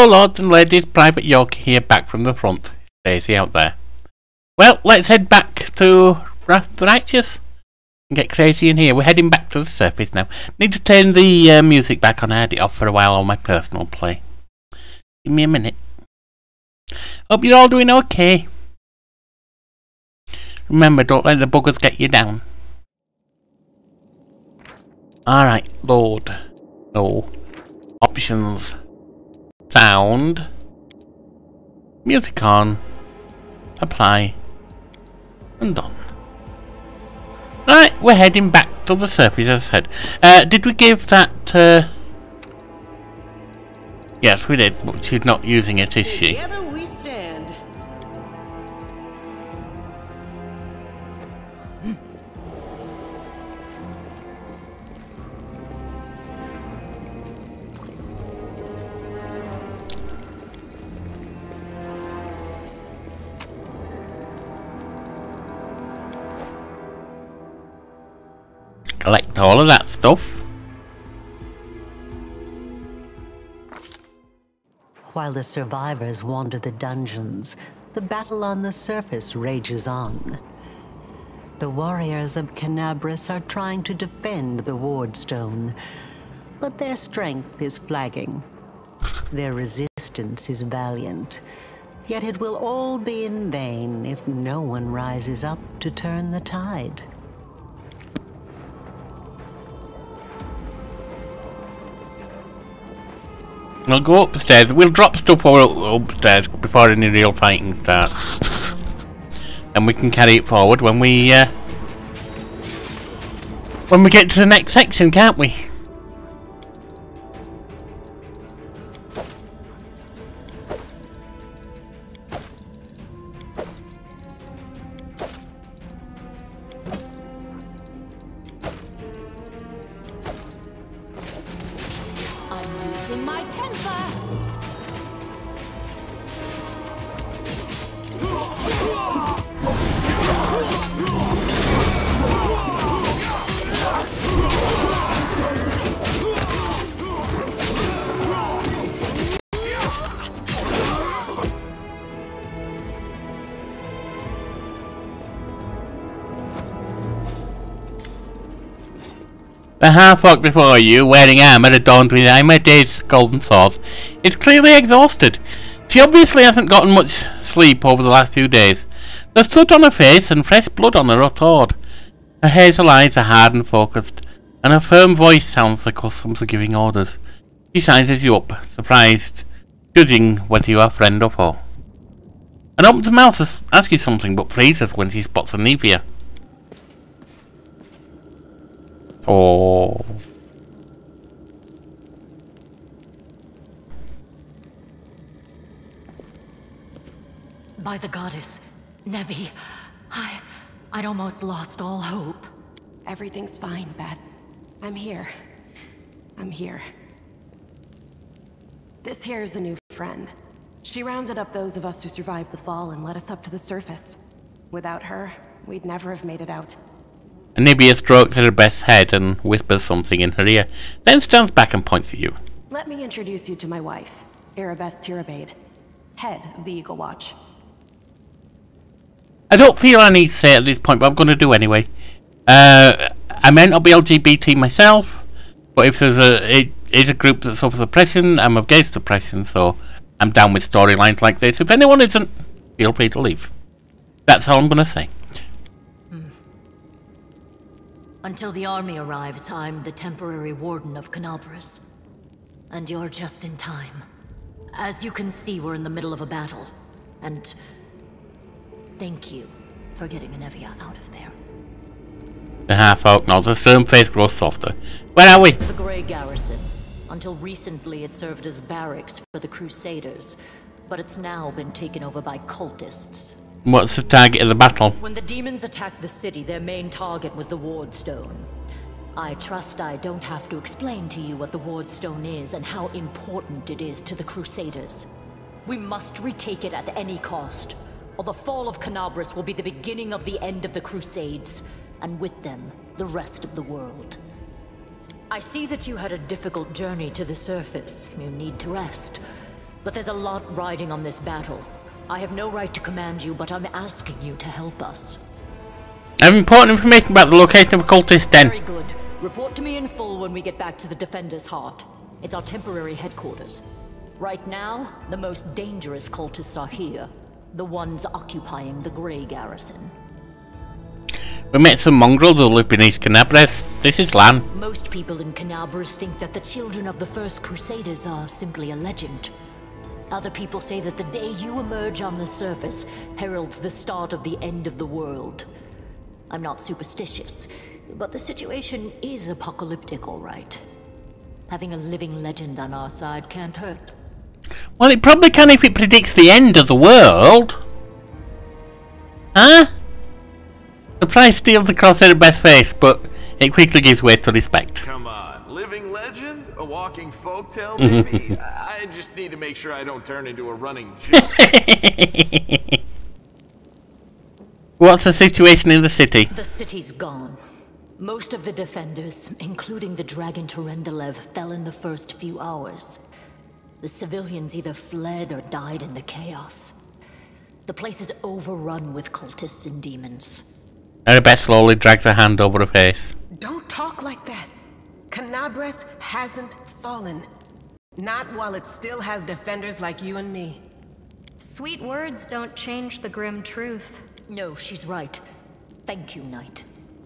lords and ladies, Private Yorkie here, back from the front. Daisy out there. Well, let's head back to Wrath the Righteous and get crazy in here. We're heading back to the surface now. Need to turn the music back on. I had it off for a while on my personal play. Give me a minute. Hope you're all doing okay. Remember, don't let the buggers get you down. Alright, load. No. Options. Sound. Music on. Apply. And done. Right, we're heading back to the surface, as I said. Did we give that... Yes, we did, but she's not using it, is she? Together we stand. Collect all of that stuff. While the survivors wander the dungeons, the battle on the surface rages on. The warriors of Canabris are trying to defend the Wardstone, but their strength is flagging. Their resistance is valiant, yet it will all be in vain if no one rises up to turn the tide. We'll go upstairs. We'll drop stuff upstairs before any real fighting starts. And we can carry it forward when we get to the next section, can't we? The half-orc before you, wearing armour adorned with Imer-Dade's golden swords, is clearly exhausted. She obviously hasn't gotten much sleep over the last few days. There's soot on her face and fresh blood on her sword. Her hazel eyes are hard and focused, and her firm voice sounds accustomed to giving orders. She sizes you up, surprised, judging whether you are friend or foe. And opens her mouth to ask you something, but freezes when she spots a Nevia. Oh. By the goddess, Nevi, I'd almost lost all hope. Everything's fine, Beth. I'm here. I'm here. This here is a new friend. She rounded up those of us who survived the fall and led us up to the surface. Without her, we'd never have made it out. Anibia strokes at her best head and whispers something in her ear, then stands back and points at you. Let me introduce you to my wife, Arabeth Tirabade, head of the Eagle Watch. I don't feel I need to say it at this point, but I'm going to do anyway. I may not be LGBT myself, but if there's a group that suffers oppression, I'm against oppression, so I'm down with storylines like this. If anyone isn't, feel free to leave. That's all I'm going to say. Until the army arrives, I'm the temporary warden of Canabris. And you're just in time. As you can see, we're in the middle of a battle. And thank you for getting Anevia out of there. The half-orc nods, her stern face grows softer. Where are we? The Grey Garrison. Until recently it served as barracks for the Crusaders, but it's now been taken over by cultists. What's the target of the battle? When the demons attacked the city, their main target was the Wardstone. I trust I don't have to explain to you what the Wardstone is and how important it is to the Crusaders. We must retake it at any cost, or the fall of Canabris will be the beginning of the end of the Crusades, and with them, the rest of the world. I see that you had a difficult journey to the surface. You need to rest. But there's a lot riding on this battle. I have no right to command you, but I'm asking you to help us. I have important information about the location of a cultist den. Very good. Report to me in full when we get back to the Defender's Heart. It's our temporary headquarters. Right now, the most dangerous cultists are here. The ones occupying the Grey Garrison. We met some mongrels who live beneath Canabres. This is land. Most people in Canabres think that the children of the First Crusaders are simply a legend. Other people say that the day you emerge on the surface heralds the start of the end of the world. I'm not superstitious, but the situation is apocalyptic, all right. Having a living legend on our side can't hurt. Well, it probably can if it predicts the end of the world. Huh? The price steals the Crusader best face, but it quickly gives way to respect. Come on, living legend? A walking folktale, maybe? I just need to make sure I don't turn into a running joke. What's the situation in the city? The city's gone. Most of the defenders, including the Dragon Terendelev, fell in the first few hours. The civilians either fled or died in the chaos. The place is overrun with cultists and demons. Arabeth slowly drags her hand over her face. Don't talk like that. Canabres hasn't fallen. Not while it still has defenders like you and me. Sweet words don't change the grim truth. No, she's right. Thank you, Knight.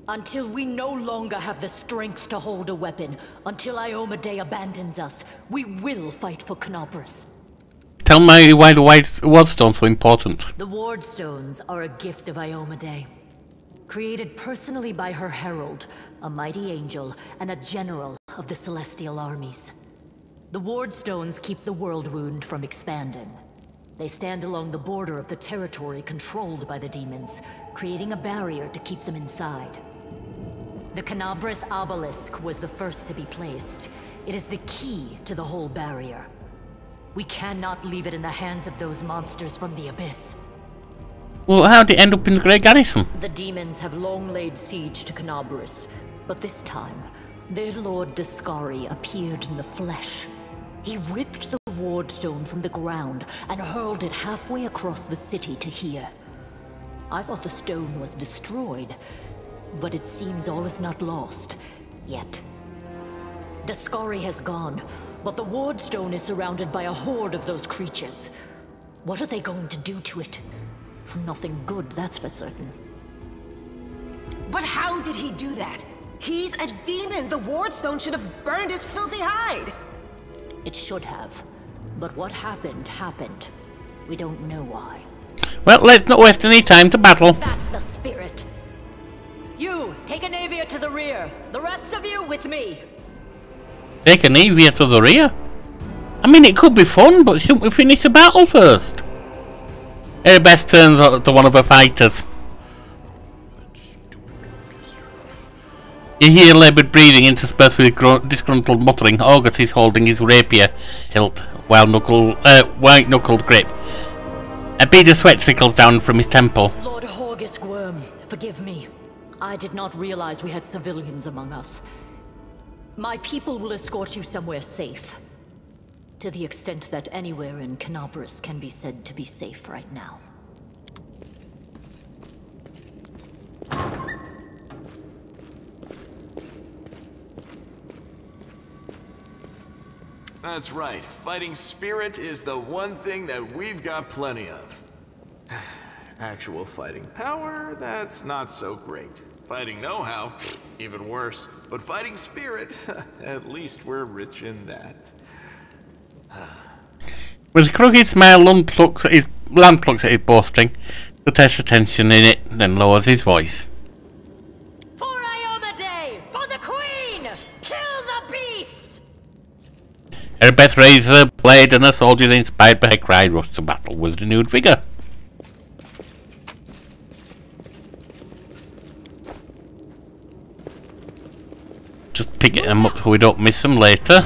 Until we no longer have the strength to hold a weapon, until Iomedae abandons us, we will fight for Canabres. Tell me why the Wardstones are so important. The Wardstones are a gift of Iomedae. Created personally by her herald, a mighty angel, and a general of the celestial armies. The Wardstones keep the world wound from expanding. They stand along the border of the territory controlled by the demons, creating a barrier to keep them inside. The Canabres obelisk was the first to be placed. It is the key to the whole barrier. We cannot leave it in the hands of those monsters from the abyss. Well, how did it end up in the Grey Garrison? The demons have long laid siege to Canabres, but this time, their lord Dascari appeared in the flesh. He ripped the Wardstone from the ground and hurled it halfway across the city to here. I thought the stone was destroyed, but it seems all is not lost, yet. Dascari has gone, but the Wardstone is surrounded by a horde of those creatures. What are they going to do to it? Nothing good, that's for certain. But how did he do that? He's a demon! The Wardstone should have burned his filthy hide! It should have. But what happened, happened. We don't know why. Well, let's not waste any time to battle. That's the spirit. You, take a Navia to the rear. The rest of you with me. Take a Navia to the rear? I mean, it could be fun, but shouldn't we finish the battle first? Arabeth turns to one of her fighters. You hear laboured breathing interspersed with disgruntled muttering. August is holding his rapier hilt, white-knuckled grip. A bead of sweat trickles down from his temple. Lord Horgus Worm, forgive me. I did not realize we had civilians among us. My people will escort you somewhere safe. To the extent that anywhere in Canabres can be said to be safe right now. That's right. Fighting spirit is the one thing that we've got plenty of. Actual fighting power, that's not so great. Fighting know-how, even worse. But fighting spirit, at least we're rich in that. With a crooked smile, Land plucks at his bowstring to test the tension in it, then lowers his voice. For Iomedae! For the Queen! Kill the beast! Arabeth raises her blade and her soldiers, inspired by her cry, rush to battle with renewed vigour. Just picking them up so we don't miss them later.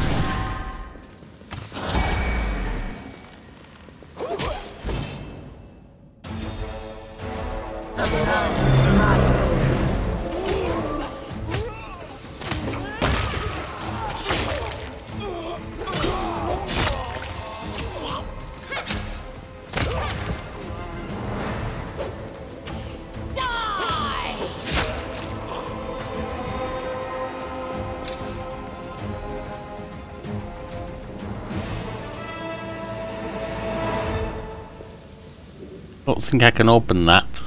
Don't think I can open that.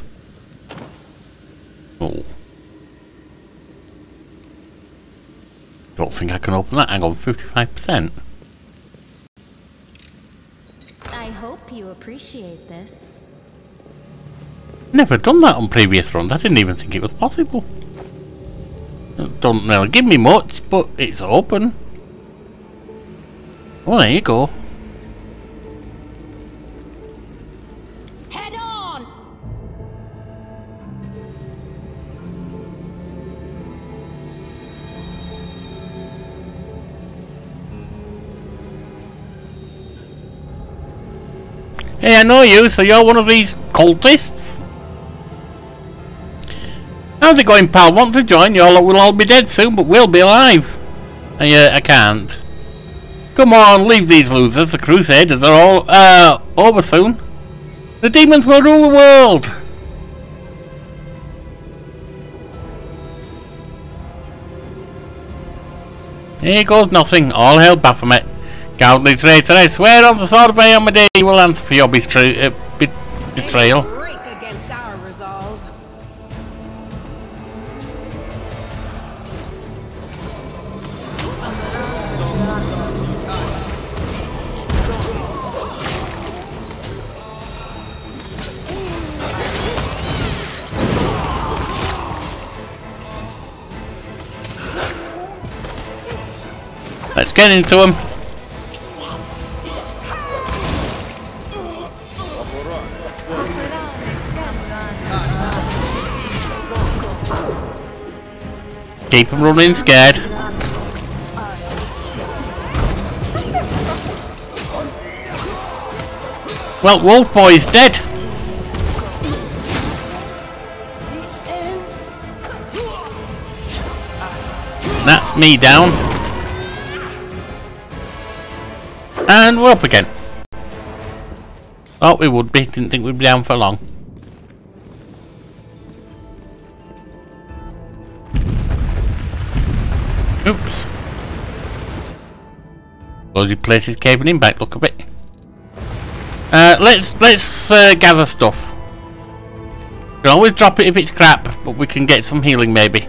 Oh. Don't think I can open that. Hang on, 55%. I hope you appreciate this. Never done that on previous runs. I didn't even think it was possible. It don't really give me much, but it's open. Oh, there you go. Head on! Hey, I know you, so you're one of these cultists? How's it going, pal? Want to join? We'll all be dead soon, but we'll be alive. I can't. Come on, leave these losers. The Crusaders are all, over soon. The demons will rule the world. Here goes nothing. All hail Baphomet. Cowardly traitor, I swear on the sword of Ayamade you will answer for your betrayal. Break against our resolve. Let's get into them. Keep them running scared. Well, Wolf Boy's dead. That's me down. And we're up again. Oh, we would be. Didn't think we'd be down for long. Oops. Loads of places caving in. Back look a bit. Let's gather stuff. We can always drop it if it's crap, but we can get some healing maybe.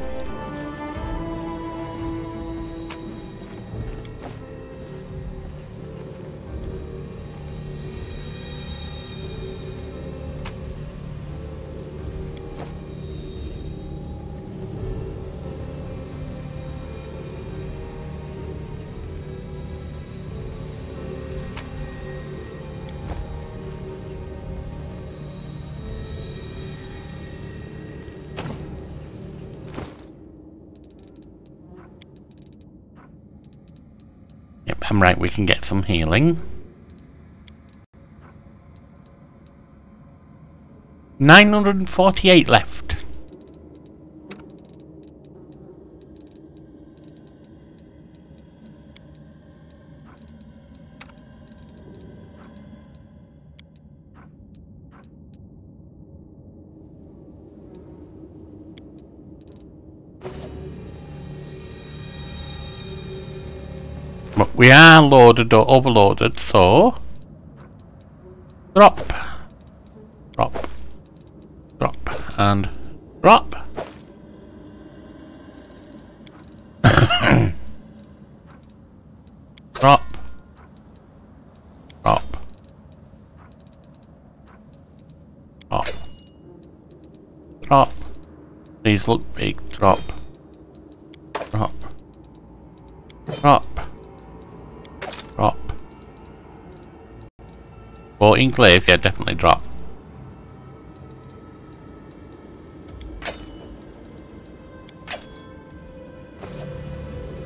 I'm right, we can get some healing. 948 left. But we are loaded or overloaded, so drop, drop, drop, and drop. Drop, drop, drop, drop. These look big. Drop, drop, drop. Drop. 14 clays, yeah, definitely drop.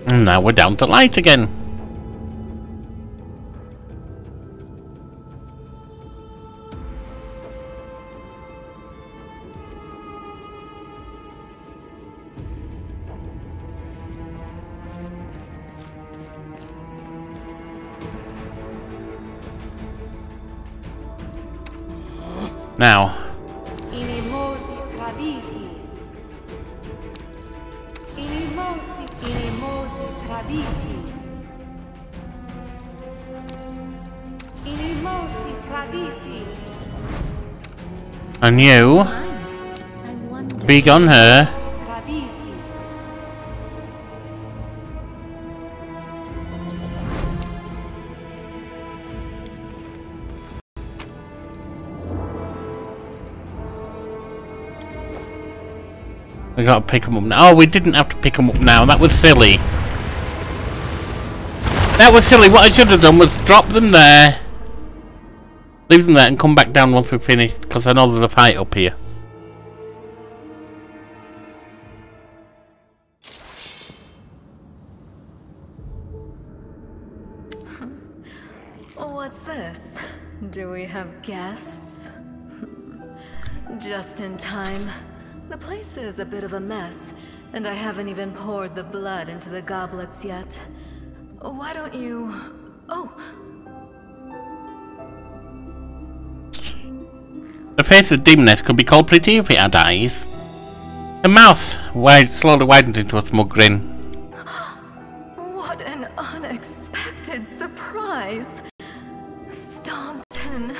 And now we're down to light again. Now, And you, big on her. We gotta pick them up now. Oh, we didn't have to pick them up now. That was silly. That was silly. What I should have done was drop them there, leave them there, and come back down once we're finished, because I know there's a fight up here. What's this? Do we have guests? Just in time. The place is a bit of a mess, and I haven't even poured the blood into the goblets yet. Why don't you... Oh! The face of the demoness could be called pretty if it had eyes. Her mouth slowly widened into a smug grin. What an unexpected surprise! Staunton,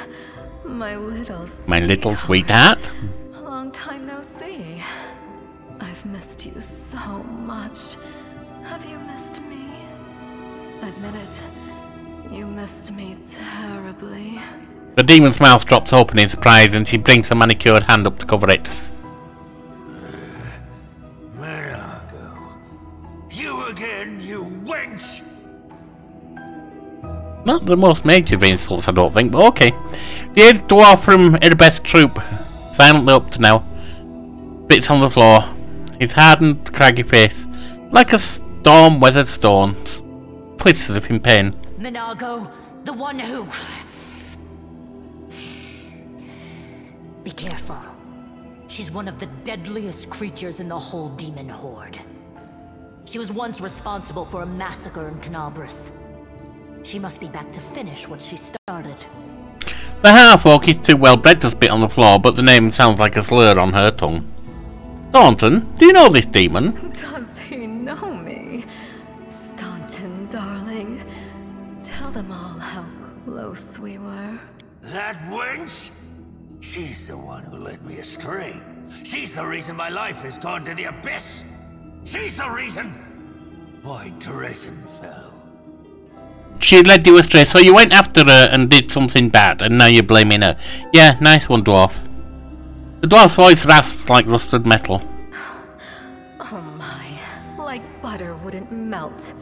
my little sweetheart. Long time no see. I've missed you so much. Have you missed me? Admit it, you missed me terribly. The demon's mouth drops open in surprise, and she brings her manicured hand up to cover it. Mirago. You again, you wench! Not the most major of insults, I don't think, but okay. The aged dwarf from Erebeth's troop, silently up to now, spits on the floor, his hardened, craggy face, like a storm-weathered stone, twists as if in pain. Minago, the one who... Be careful. She's one of the deadliest creatures in the whole demon horde. She was once responsible for a massacre in Canabris. She must be back to finish what she started. The half-orc is too well bred to spit on the floor, but the name sounds like a slur on her tongue. Staunton, do you know this demon? Does he know me? Staunton, darling. Tell them all how close we were. That wench? She's the one who led me astray. She's the reason my life has gone to the abyss. She's the reason why Garrison fell. She led you astray, so you went after her and did something bad, and now you're blaming her. Yeah, nice one, dwarf. The dwarf's voice rasps like rusted metal. Oh my, like butter wouldn't melt.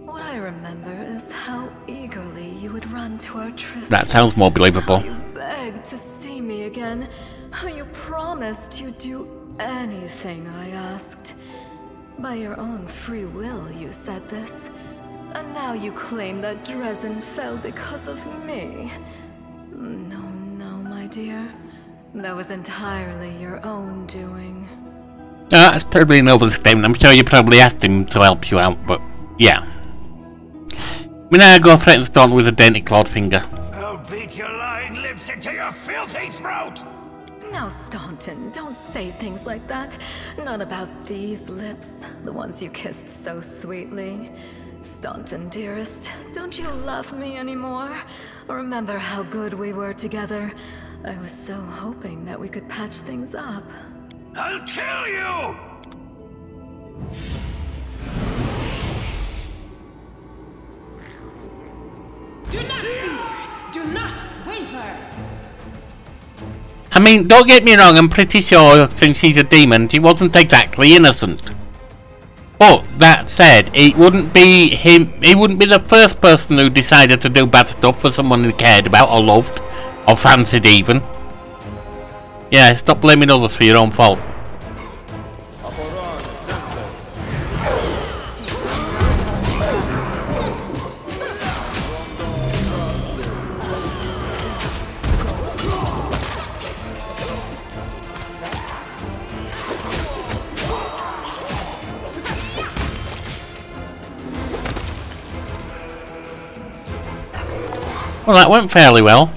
What I remember is how eagerly you would run to our tryst. That sounds more believable. How you begged to see me again. How you promised you'd do anything I asked. By your own free will, you said this. And now you claim that Dresden fell because of me. No, my dear. That was entirely your own doing. That's probably an overstatement. I'm sure you probably asked him to help you out, but yeah. Minago threatens Staunton with a dainty clawed finger. I'll beat your lying lips into your filthy throat! Now, Staunton, don't say things like that. Not about these lips, the ones you kissed so sweetly. Staunton, dearest, don't you love me anymore? Remember how good we were together? I was so hoping that we could patch things up. I'll kill you! Do not fear! Do not waver! I mean, don't get me wrong, I'm pretty sure since she's a demon, she wasn't exactly innocent. But, that said, it wouldn't be him, he wouldn't be the first person who decided to do bad stuff for someone who cared about or loved, or fancied even. Yeah, stop blaming others for your own fault. Well, that went fairly well.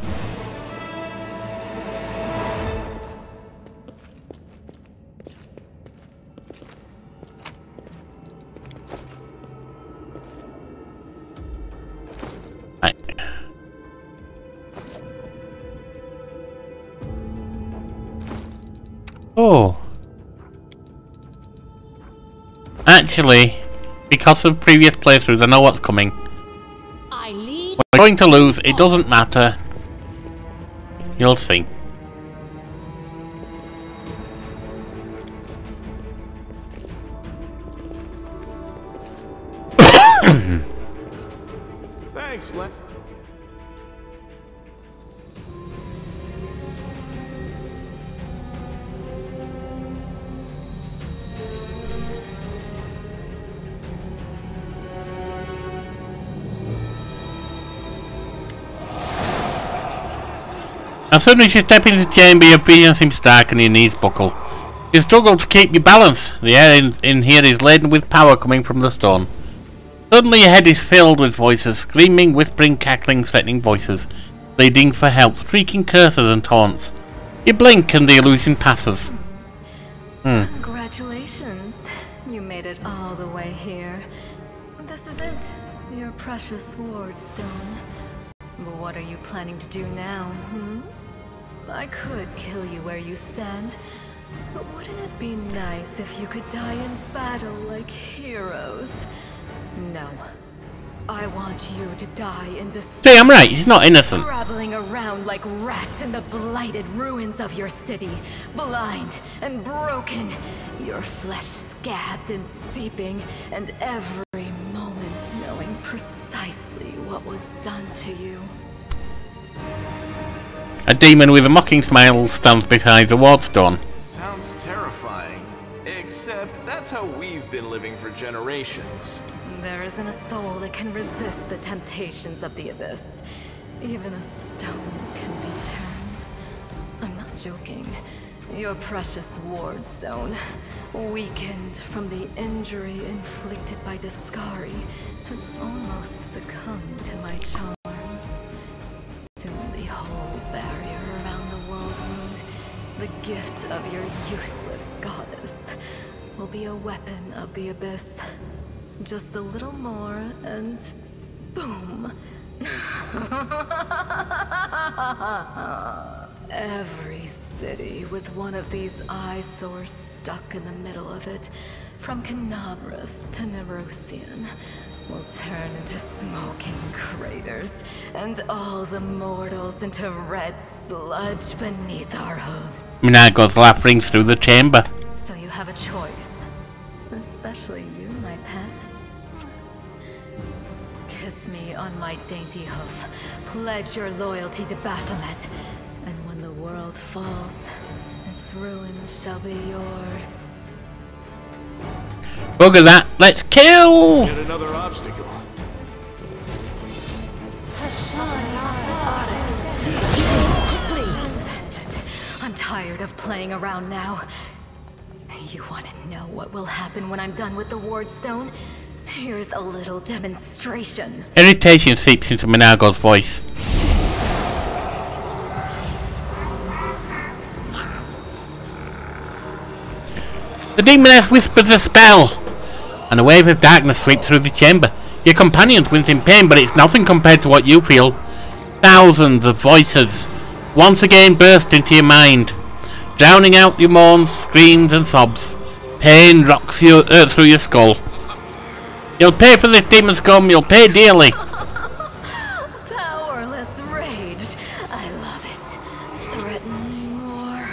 Right. Oh. Actually, because of previous playthroughs, I know what's coming. We're going to lose, it doesn't matter. You'll see. Thanks, Len. As soon as you step into the chamber, your vision seems dark and your knees buckle. You struggle to keep your balance. The air in here is laden with power coming from the stone. Suddenly your head is filled with voices, screaming, whispering, cackling, threatening voices, pleading for help, shrieking curses and taunts. You blink and the illusion passes. Congratulations. You made it all the way here. This is it. Your precious Wardstone. But what are you planning to do now, I could kill you where you stand, but wouldn't it be nice if you could die in battle like heroes? No. I want you to die in despair. See, I'm right, he's not innocent. Traveling around like rats in the blighted ruins of your city, blind and broken, your flesh scabbed and seeping, and every moment knowing precisely what was done to you. A demon with a mocking smile stands behind the Wardstone. Sounds terrifying. Except that's how we've been living for generations. There isn't a soul that can resist the temptations of the abyss. Even a stone can be turned. I'm not joking. Your precious Wardstone, weakened from the injury inflicted by Discari, has almost succumbed to my charms. Soon the whole barrier around the world wound, the gift of your useless goddess, will be a weapon of the abyss. Just a little more and boom. Every city with one of these eyesores stuck in the middle of it, from Canabras to Nerosian, will turn into smoking craters, and all the mortals into red sludge beneath our hooves. Minago's laugh rings through the chamber. So you have a choice. Especially you, my pet. Kiss me on my dainty hoof. Pledge your loyalty to Baphomet. And when the world falls, its ruins shall be yours. Bugger that, let's kill! Yet another obstacle. That's it. I'm tired of playing around now. You want to know what will happen when I'm done with the Wardstone? Here's a little demonstration. Irritation seeps into Minago's voice. The demoness whispers a spell, and a wave of darkness sweeps through the chamber. Your companions wince in pain, but it's nothing compared to what you feel. Thousands of voices once again burst into your mind, drowning out your moans, screams and sobs. Pain rocks you through your skull. You'll pay for this demon scum, you'll pay dearly. Powerless rage. I love it. Threaten me more.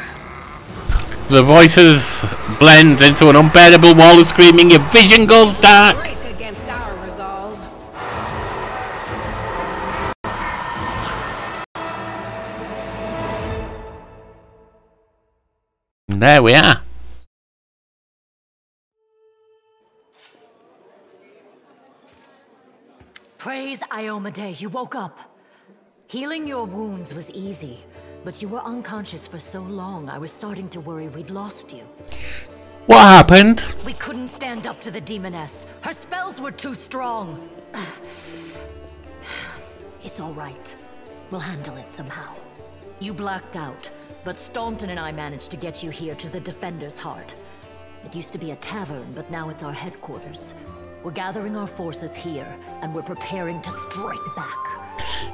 The voices blend into an unbearable wall of screaming. Your vision goes dark. Break against our resolve. And there we are. Praise Iomade, you woke up. Healing your wounds was easy, but you were unconscious for so long, I was starting to worry we'd lost you. What happened? We couldn't stand up to the demoness. Her spells were too strong. It's all right. We'll handle it somehow. You blacked out, but Staunton and I managed to get you here to the Defender's Heart. It used to be a tavern, but now it's our headquarters. We're gathering our forces here, and we're preparing to strike back.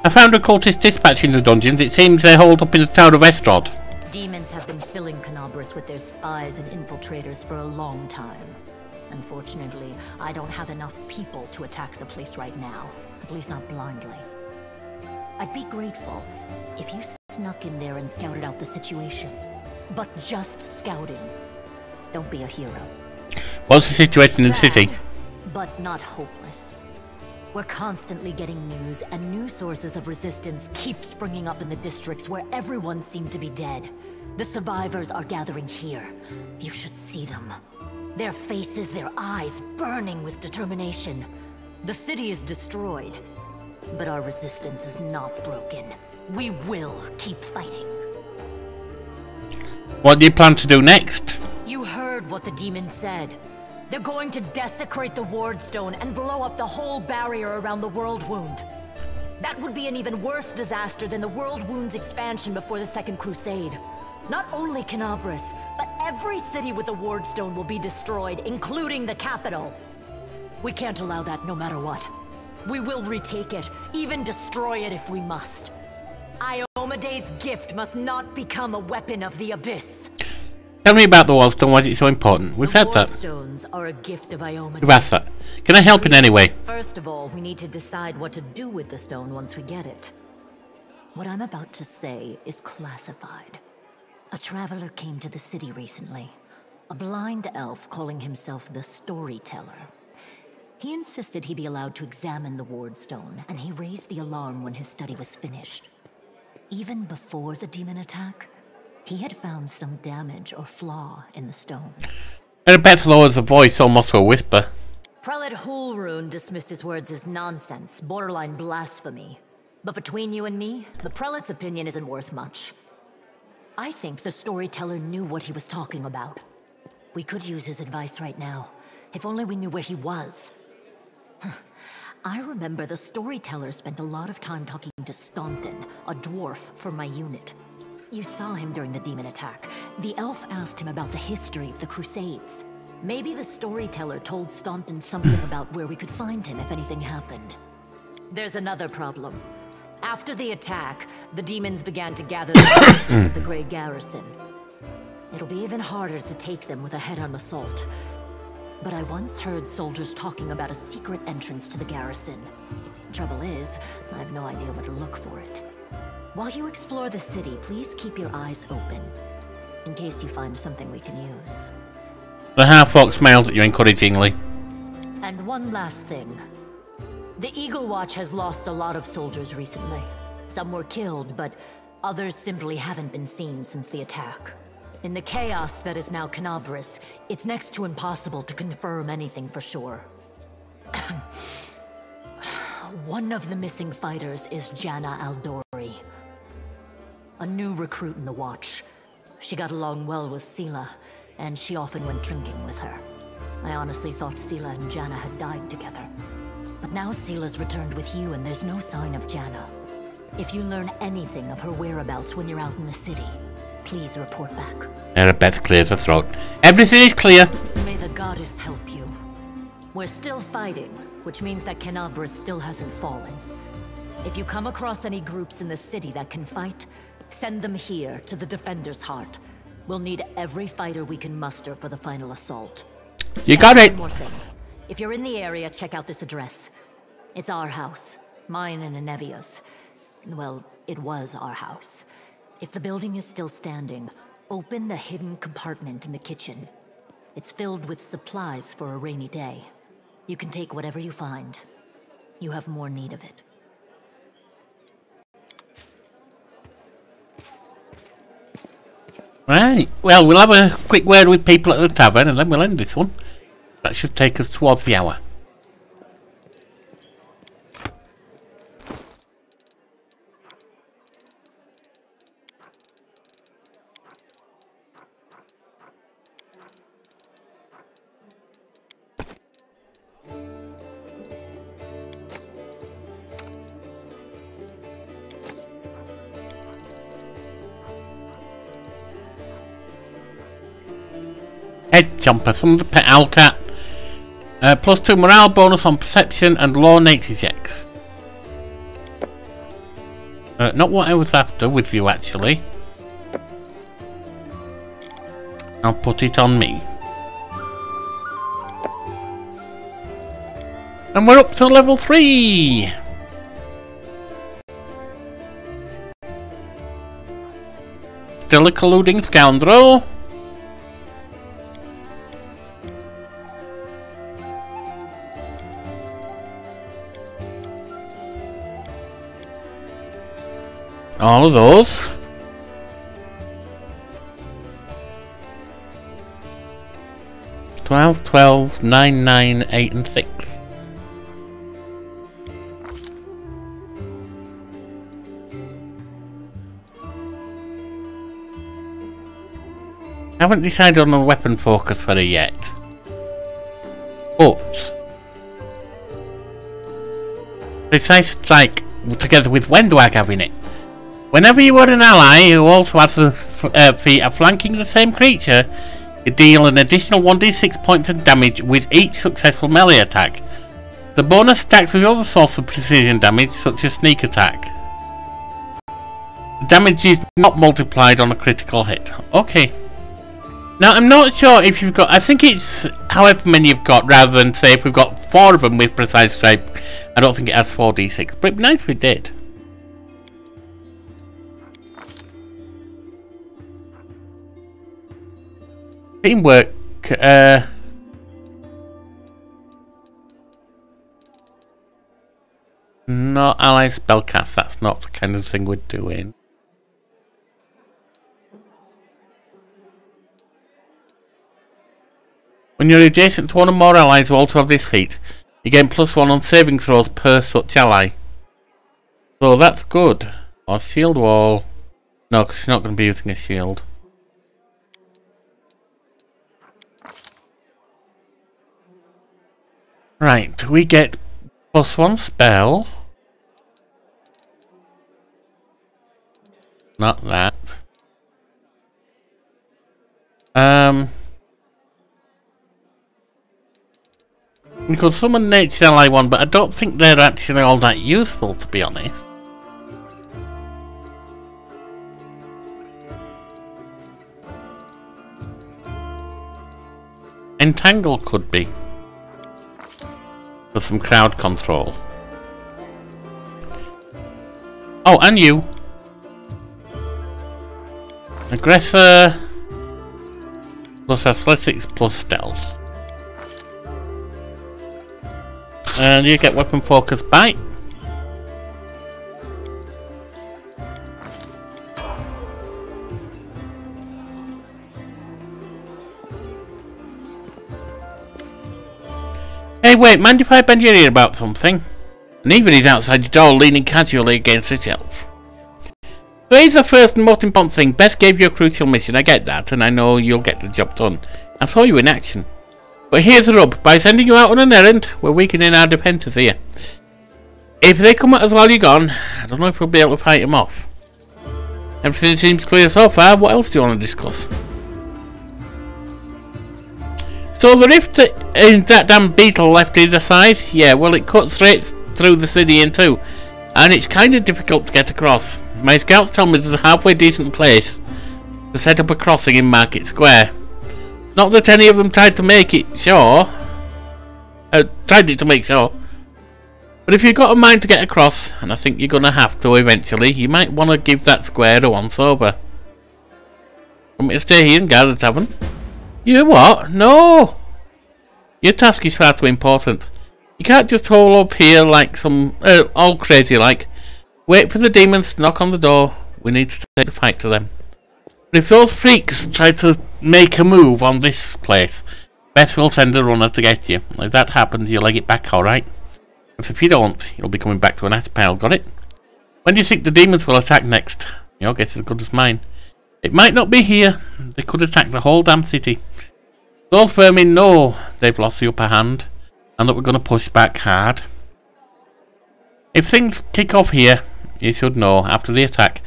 I found a cultist dispatch in the dungeons. It seems they're holed up in the tower of Estrad. Demons have been filling Canabra Canabris with their spies and infiltrators for a long time. Unfortunately, I don't have enough people to attack the place right now, at least not blindly. I'd be grateful if you snuck in there and scouted out the situation. But just scouting. Don't be a hero. What's the situation in the city? But not hopeless. We're constantly getting news, and new sources of resistance keep springing up in the districts where everyone seemed to be dead. The survivors are gathering here. You should see them. Their faces, their eyes burning with determination. The city is destroyed, but our resistance is not broken. We will keep fighting. What do you plan to do next? You heard what the demon said. They're going to desecrate the Wardstone and blow up the whole barrier around the World Wound. That would be an even worse disaster than the World Wound's expansion before the Second Crusade. Not only Canabris, but every city with the Wardstone will be destroyed, including the capital. We can't allow that no matter what. We will retake it, even destroy it if we must. Iomede's gift must not become a weapon of the Abyss. Tell me about the Wardstone, why is it so important? We've had that. Wardstones are a gift of Iomede. We've asked that. Can I help in any way? First of all, we need to decide what to do with the stone once we get it. What I'm about to say is classified. A traveler came to the city recently. A blind elf calling himself the Storyteller. He insisted he be allowed to examine the Wardstone, and he raised the alarm when his study was finished. Even before the demon attack, he had found some damage or flaw in the stone. And Beth lowers the voice almost to a whisper. Prelate Hulrune dismissed his words as nonsense, borderline blasphemy. But between you and me, the prelate's opinion isn't worth much. I think the Storyteller knew what he was talking about. We could use his advice right now, if only we knew where he was. I remember the Storyteller spent a lot of time talking to Staunton, a dwarf from my unit. You saw him during the demon attack. The elf asked him about the history of the Crusades. Maybe the Storyteller told Staunton something about where we could find him if anything happened. There's another problem. After the attack, the demons began to gather the forces at the Grey Garrison. It'll be even harder to take them with a head-on assault. But I once heard soldiers talking about a secret entrance to the garrison. Trouble is, I have no idea where to look for it. While you explore the city, please keep your eyes open, in case you find something we can use. The half-orc smiles at you encouragingly. And one last thing. The Eagle Watch has lost a lot of soldiers recently. Some were killed, but others simply haven't been seen since the attack. In the chaos that is now Canabris, it's next to impossible to confirm anything for sure. One of the missing fighters is Janna Aldori, a new recruit in the Watch. She got along well with Sela, and she often went drinking with her. I honestly thought Sela and Janna had died together. But now Sela's returned with you, and there's no sign of Janna. If you learn anything of her whereabouts when you're out in the city, please report back. Beth clears her throat. Everything is clear. May the goddess help you. We're still fighting, which means that Canabris still hasn't fallen. If you come across any groups in the city that can fight, send them here to the Defender's Heart. We'll need every fighter we can muster for the final assault. You got it. One more thing. If you're in the area, check out this address. It's our house. Mine and Anevia's. Well, it was our house. If the building is still standing, open the hidden compartment in the kitchen. It's filled with supplies for a rainy day. You can take whatever you find. You have more need of it. Right, well, we'll have a quick word with people at the tavern and then we'll end this one. That should take us towards the hour. Head jumper, summons a pet owl cat. +2 morale bonus on perception and law nature checks. Not what I was after with you actually. I'll put it on me. And we're up to level 3! Still a colluding scoundrel. All of those. $12, $12, $9, $9, $8 and $6. I haven't decided on a weapon focus for her yet. But Precise Strike together with Wendwag having it. Whenever you are an ally who also has the feat of flanking the same creature, you deal an additional 1d6 points of damage with each successful melee attack. The bonus stacks with other sources of precision damage such as sneak attack. The damage is not multiplied on a critical hit. Okay. Now I'm not sure if you've got, I think it's however many you've got rather than say if we've got 4 of them with Precise Strike. I don't think it has 4d6, but it'd be nice if it did. Teamwork, not ally spellcast, that's not the kind of thing we're doing. When you're adjacent to one or more allies who also have this feat, you gain +1 on saving throws per such ally. So that's good. Or shield wall. No, because she's not going to be using a shield. Right, we get +1 spell. Not that. We could summon Nature's Ally 1, but I don't think they're actually all that useful, to be honest. Entangle could be. For some crowd control. Oh, and you. Aggressor plus athletics plus stealth. And you get weapon focus bite. Hey, wait, mind if I bend your ear about something? And even he's outside your door leaning casually against a shelf. So here's the first and most important thing. Beth gave you a crucial mission, I get that, and I know you'll get the job done. I saw you in action. But here's the rub. By sending you out on an errand, we're weakening our defences here. If they come at us while you're gone, I don't know if we'll be able to fight them off. Everything seems clear so far. What else do you want to discuss? So the rift in that damn beetle left either side, yeah, well it cuts straight through the city in two. And it's kind of difficult to get across. My scouts tell me there's a halfway decent place to set up a crossing in Market Square. Not that any of them tried to make it sure. Tried it to make sure. But if you've got a mind to get across, and I think you're going to have to eventually, you might want to give that square a once over. Want me to stay here and guard the tavern? You what? No! Your task is far too important. You can't just hole up here like some... all crazy like. Wait for the demons to knock on the door. We need to take the fight to them. But if those freaks try to make a move on this place, Beth will send a runner to get you. If that happens, you'll leg it back, alright? Because if you don't, you'll be coming back to an ice pile, got it? When do you think the demons will attack next? Your guess is as good as mine. It might not be here. They could attack the whole damn city. Those vermin know they've lost the upper hand, and that we're going to push back hard. If things kick off here, you should know, after the attack,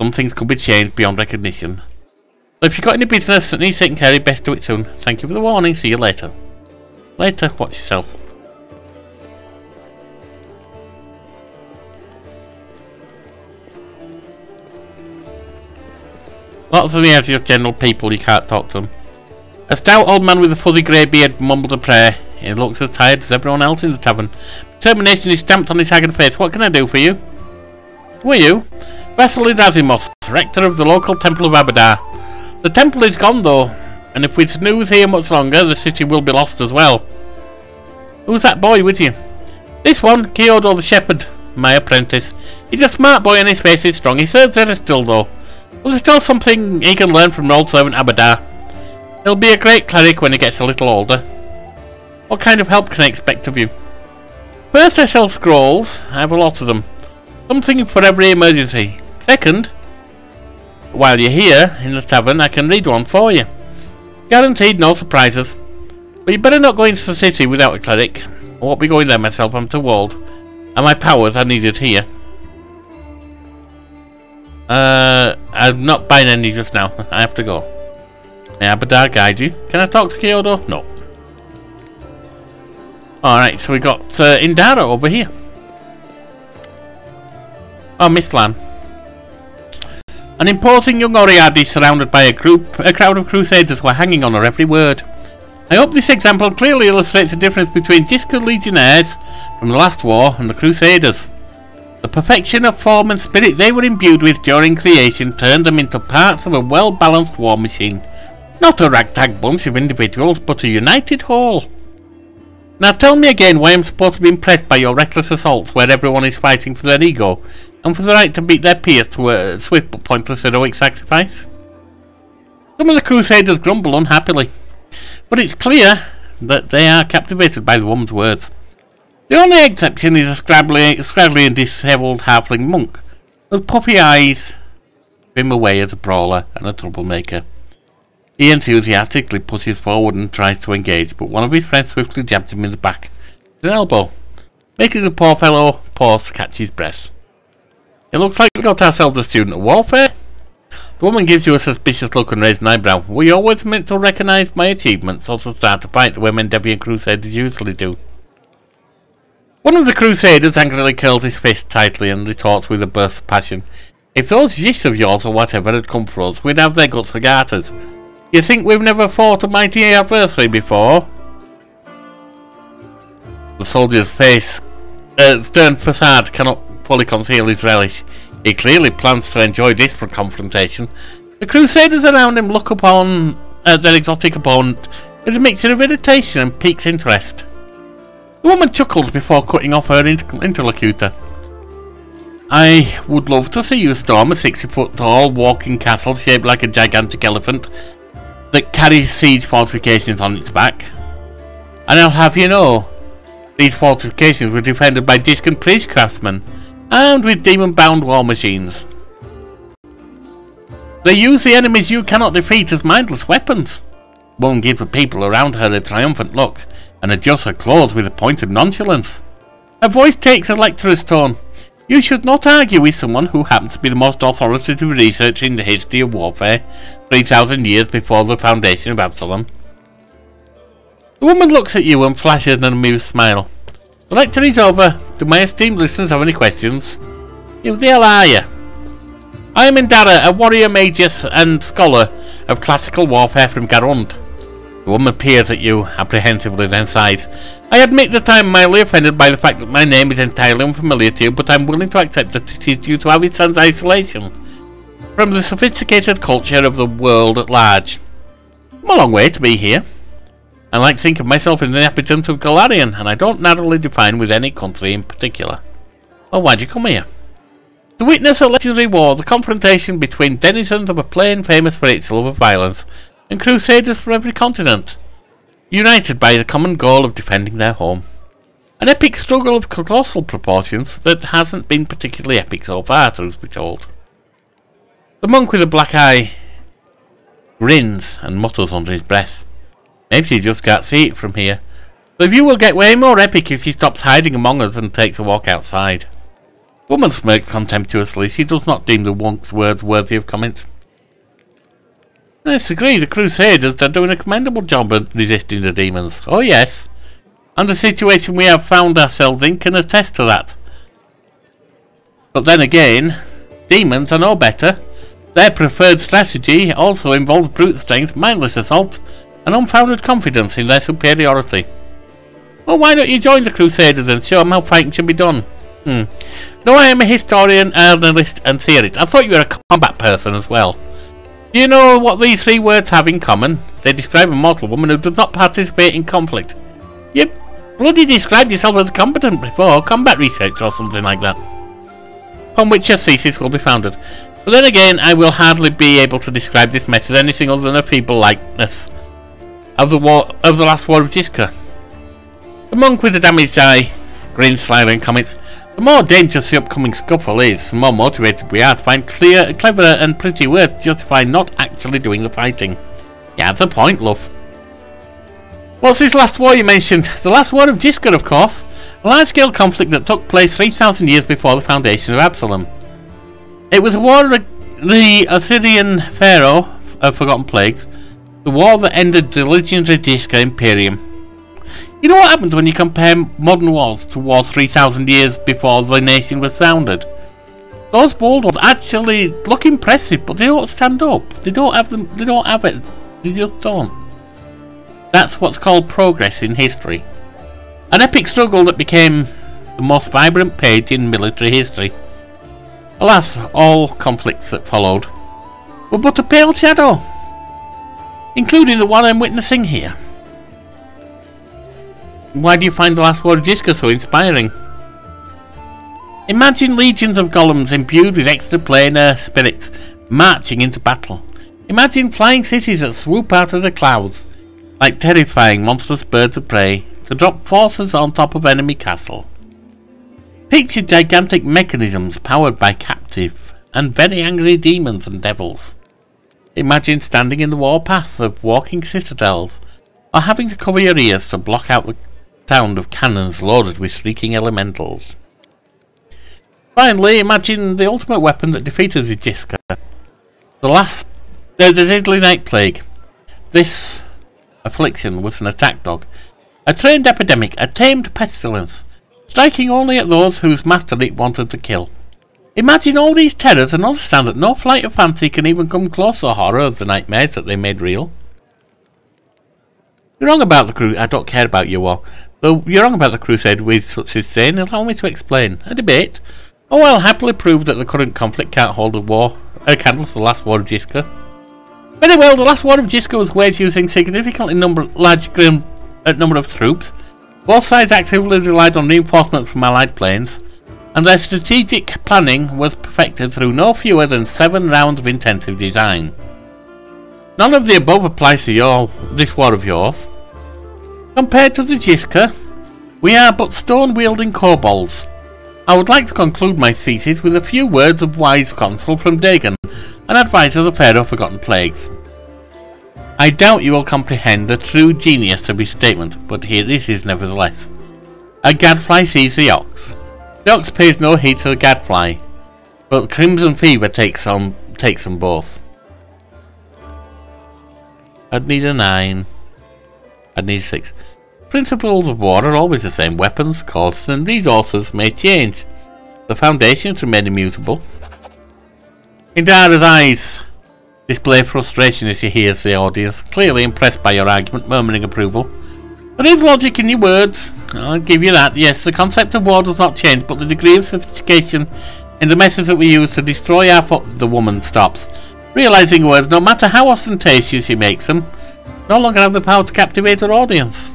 some things could be changed beyond recognition. So if you've got any business that needs taking care of, best do it soon. Thank you for the warning, see you later. Later, watch yourself. Lots of the just general people, you can't talk to them. A stout old man with a fuzzy grey beard mumbled a prayer. He looks as tired as everyone else in the tavern. Determination is stamped on his haggard face. What can I do for you? Who are you? Vasily Razimos, rector of the local temple of Abadar. The temple is gone though, and if we snooze here much longer, the city will be lost as well. Who's that boy with you? This one, Kyodo the shepherd, my apprentice. He's a smart boy and his face is strong. He serves there still though. But there's still something he can learn from old servant Abadar. He'll be a great cleric when he gets a little older. What kind of help can I expect of you? First, I sell scrolls. I have a lot of them. Something for every emergency. Second, while you're here in the tavern, I can read one for you. Guaranteed no surprises. But you better not go into the city without a cleric. I won't be going there myself, I'm too old. And my powers are needed here. I'm not buying any just now. I have to go. May Abadar guide you? Can I talk to Kyodo? No. Alright, so we got Indara over here. Oh, Mistlan. An imposing young Oriadi surrounded by a crowd of crusaders who are hanging on her every word. I hope this example clearly illustrates the difference between Jiska legionnaires from the last war and the crusaders. The perfection of form and spirit they were imbued with during creation turned them into parts of a well-balanced war machine. Not a ragtag bunch of individuals, but a united whole. Now tell me again why I'm supposed to be impressed by your reckless assaults where everyone is fighting for their ego, and for the right to beat their peers to a swift but pointless heroic sacrifice. Some of the crusaders grumble unhappily, but it's clear that they are captivated by the woman's words. The only exception is a scraggly and dishevelled halfling monk, with puffy eyes, him away as a brawler and a troublemaker. He enthusiastically pushes forward and tries to engage, but one of his friends swiftly jabs him in the back with an elbow, making the poor fellow pause to catch his breath. It looks like we got ourselves a student of warfare. The woman gives you a suspicious look and raises an eyebrow. Were you always meant to recognise my achievements, or to start to fight the way Mendevian crusaders usually do? One of the crusaders angrily curls his fist tightly and retorts with a burst of passion. If those yish of yours or whatever had come for us, we'd have their guts for garters. You think we've never fought a mighty adversary before? The soldier's face, stern facade cannot fully conceal his relish. He clearly plans to enjoy this confrontation. The crusaders around him look upon their exotic opponent as a mixture of irritation and piques interest. The woman chuckles before cutting off her interlocutor. I would love to see you storm a 60-foot tall walking castle shaped like a gigantic elephant that carries siege fortifications on its back. And I'll have you know, these fortifications were defended by Discan priest craftsmen, armed with demon-bound war machines. They use the enemies you cannot defeat as mindless weapons. One gives the people around her a triumphant look, and adjusts her clothes with a pointed nonchalance. Her voice takes a lecturer's tone. You should not argue with someone who happens to be the most authoritative researcher in the history of warfare, 3,000 years before the foundation of Absalom. The woman looks at you and flashes an amused smile. The lecture is over. Do my esteemed listeners have any questions? Who the hell are you? I am Indara, a warrior magus and scholar of classical warfare from Garund. The woman peers at you apprehensively, then sighs. I admit that I am mildly offended by the fact that my name is entirely unfamiliar to you, but I am willing to accept that it is due to Avisan's isolation from the sophisticated culture of the world at large. I'm a long way to be here. I like to think of myself as an inhabitant of Golarion, and I don't narrowly define with any country in particular. Well, why'd you come here? To witness a legendary war, the confrontation between denizens of a plain famous for its love of violence, and crusaders from every continent, united by the common goal of defending their home. An epic struggle of colossal proportions that hasn't been particularly epic so far, truth be told. The monk with a black eye grins and mutters under his breath. Maybe she just can't see it from here. The view will get way more epic if she stops hiding among us and takes a walk outside. The woman smirks contemptuously. She does not deem the monk's words worthy of comment. I disagree. The Crusaders are doing a commendable job at resisting the demons. Oh yes. And the situation we have found ourselves in can attest to that. But then again, demons are no better. Their preferred strategy also involves brute strength, mindless assault, an unfounded confidence in their superiority. Well, why don't you join the Crusaders and show them how fighting should be done? No, I am a historian, analyst, and theorist. I thought you were a combat person as well. Do you know what these 3 words have in common? They describe a mortal woman who does not participate in conflict. You bloody described yourself as competent before, combat research or something like that. On which your thesis will be founded. But then again, I will hardly be able to describe this mess as anything other than a feeble likeness of the last war of Jiska. The monk with the damaged eye grins slyly and comments, "The more dangerous the upcoming scuffle is, the more motivated we are to find clear, clever and pretty words to justify not actually doing the fighting." You have the point, love. What's this last war you mentioned? The last war of Jiska, of course. A large-scale conflict that took place 3,000 years before the foundation of Absalom. It was a war of the Assyrian pharaoh of Forgotten Plagues, the war that ended the legendary Jiska Imperium. You know what happens when you compare modern wars to wars 3,000 years before the nation was founded? Those bold ones actually look impressive, but they don't stand up. They don't have them. They don't have it. They just don't. That's what's called progress in history. An epic struggle that became the most vibrant page in military history. Alas, all conflicts that followed were but a pale shadow, including the one I'm witnessing here. Why do you find the last war of Jiska so inspiring? Imagine legions of golems imbued with extraplanar spirits marching into battle. Imagine flying cities that swoop out of the clouds like terrifying monstrous birds of prey to drop forces on top of enemy castle. Picture gigantic mechanisms powered by captive and very angry demons and devils. Imagine standing in the warpath of walking citadels, or having to cover your ears to block out the sound of cannons loaded with shrieking elementals. Finally, imagine the ultimate weapon that defeated the Jiska. The deadly night plague. This affliction was an attack dog. A trained epidemic, a tamed pestilence, striking only at those whose master it wanted to kill. Imagine all these terrors and understand that no flight of fancy can even come close to the horror of the nightmares that they made real. You're wrong about the I don't care about your war. Though you're wrong about the crusade with such as saying, allow me to explain. A debate? Oh, I'll happily prove that the current conflict can't hold a candle to the last war of Jiska. Very well, the last war of Jiska was waged using significantly large number of troops. Both sides actively relied on reinforcements from allied planes, and their strategic planning was perfected through no fewer than 7 rounds of intensive design. None of the above applies to this war of yours. Compared to the Jiska, we are but stone-wielding kobolds. I would like to conclude my thesis with a few words of wise counsel from Dagon, an advisor of the Pharaoh of Forgotten Plagues. I doubt you will comprehend the true genius of his statement, but here it is nevertheless. A gadfly sees the ox. The ox pays no heed to the gadfly, but crimson fever takes them both. I'd need a 9. I'd need 6. Principles of war are always the same. Weapons, costs, and resources may change. The foundations remain immutable. Indara's eyes display frustration as she hears the audience, clearly impressed by your argument, murmuring approval. There is logic in your words, I'll give you that. Yes, the concept of war does not change, but the degree of sophistication in the methods that we use to destroy our the woman stops. Realizing words, no matter how ostentatious she makes them, no longer have the power to captivate her audience.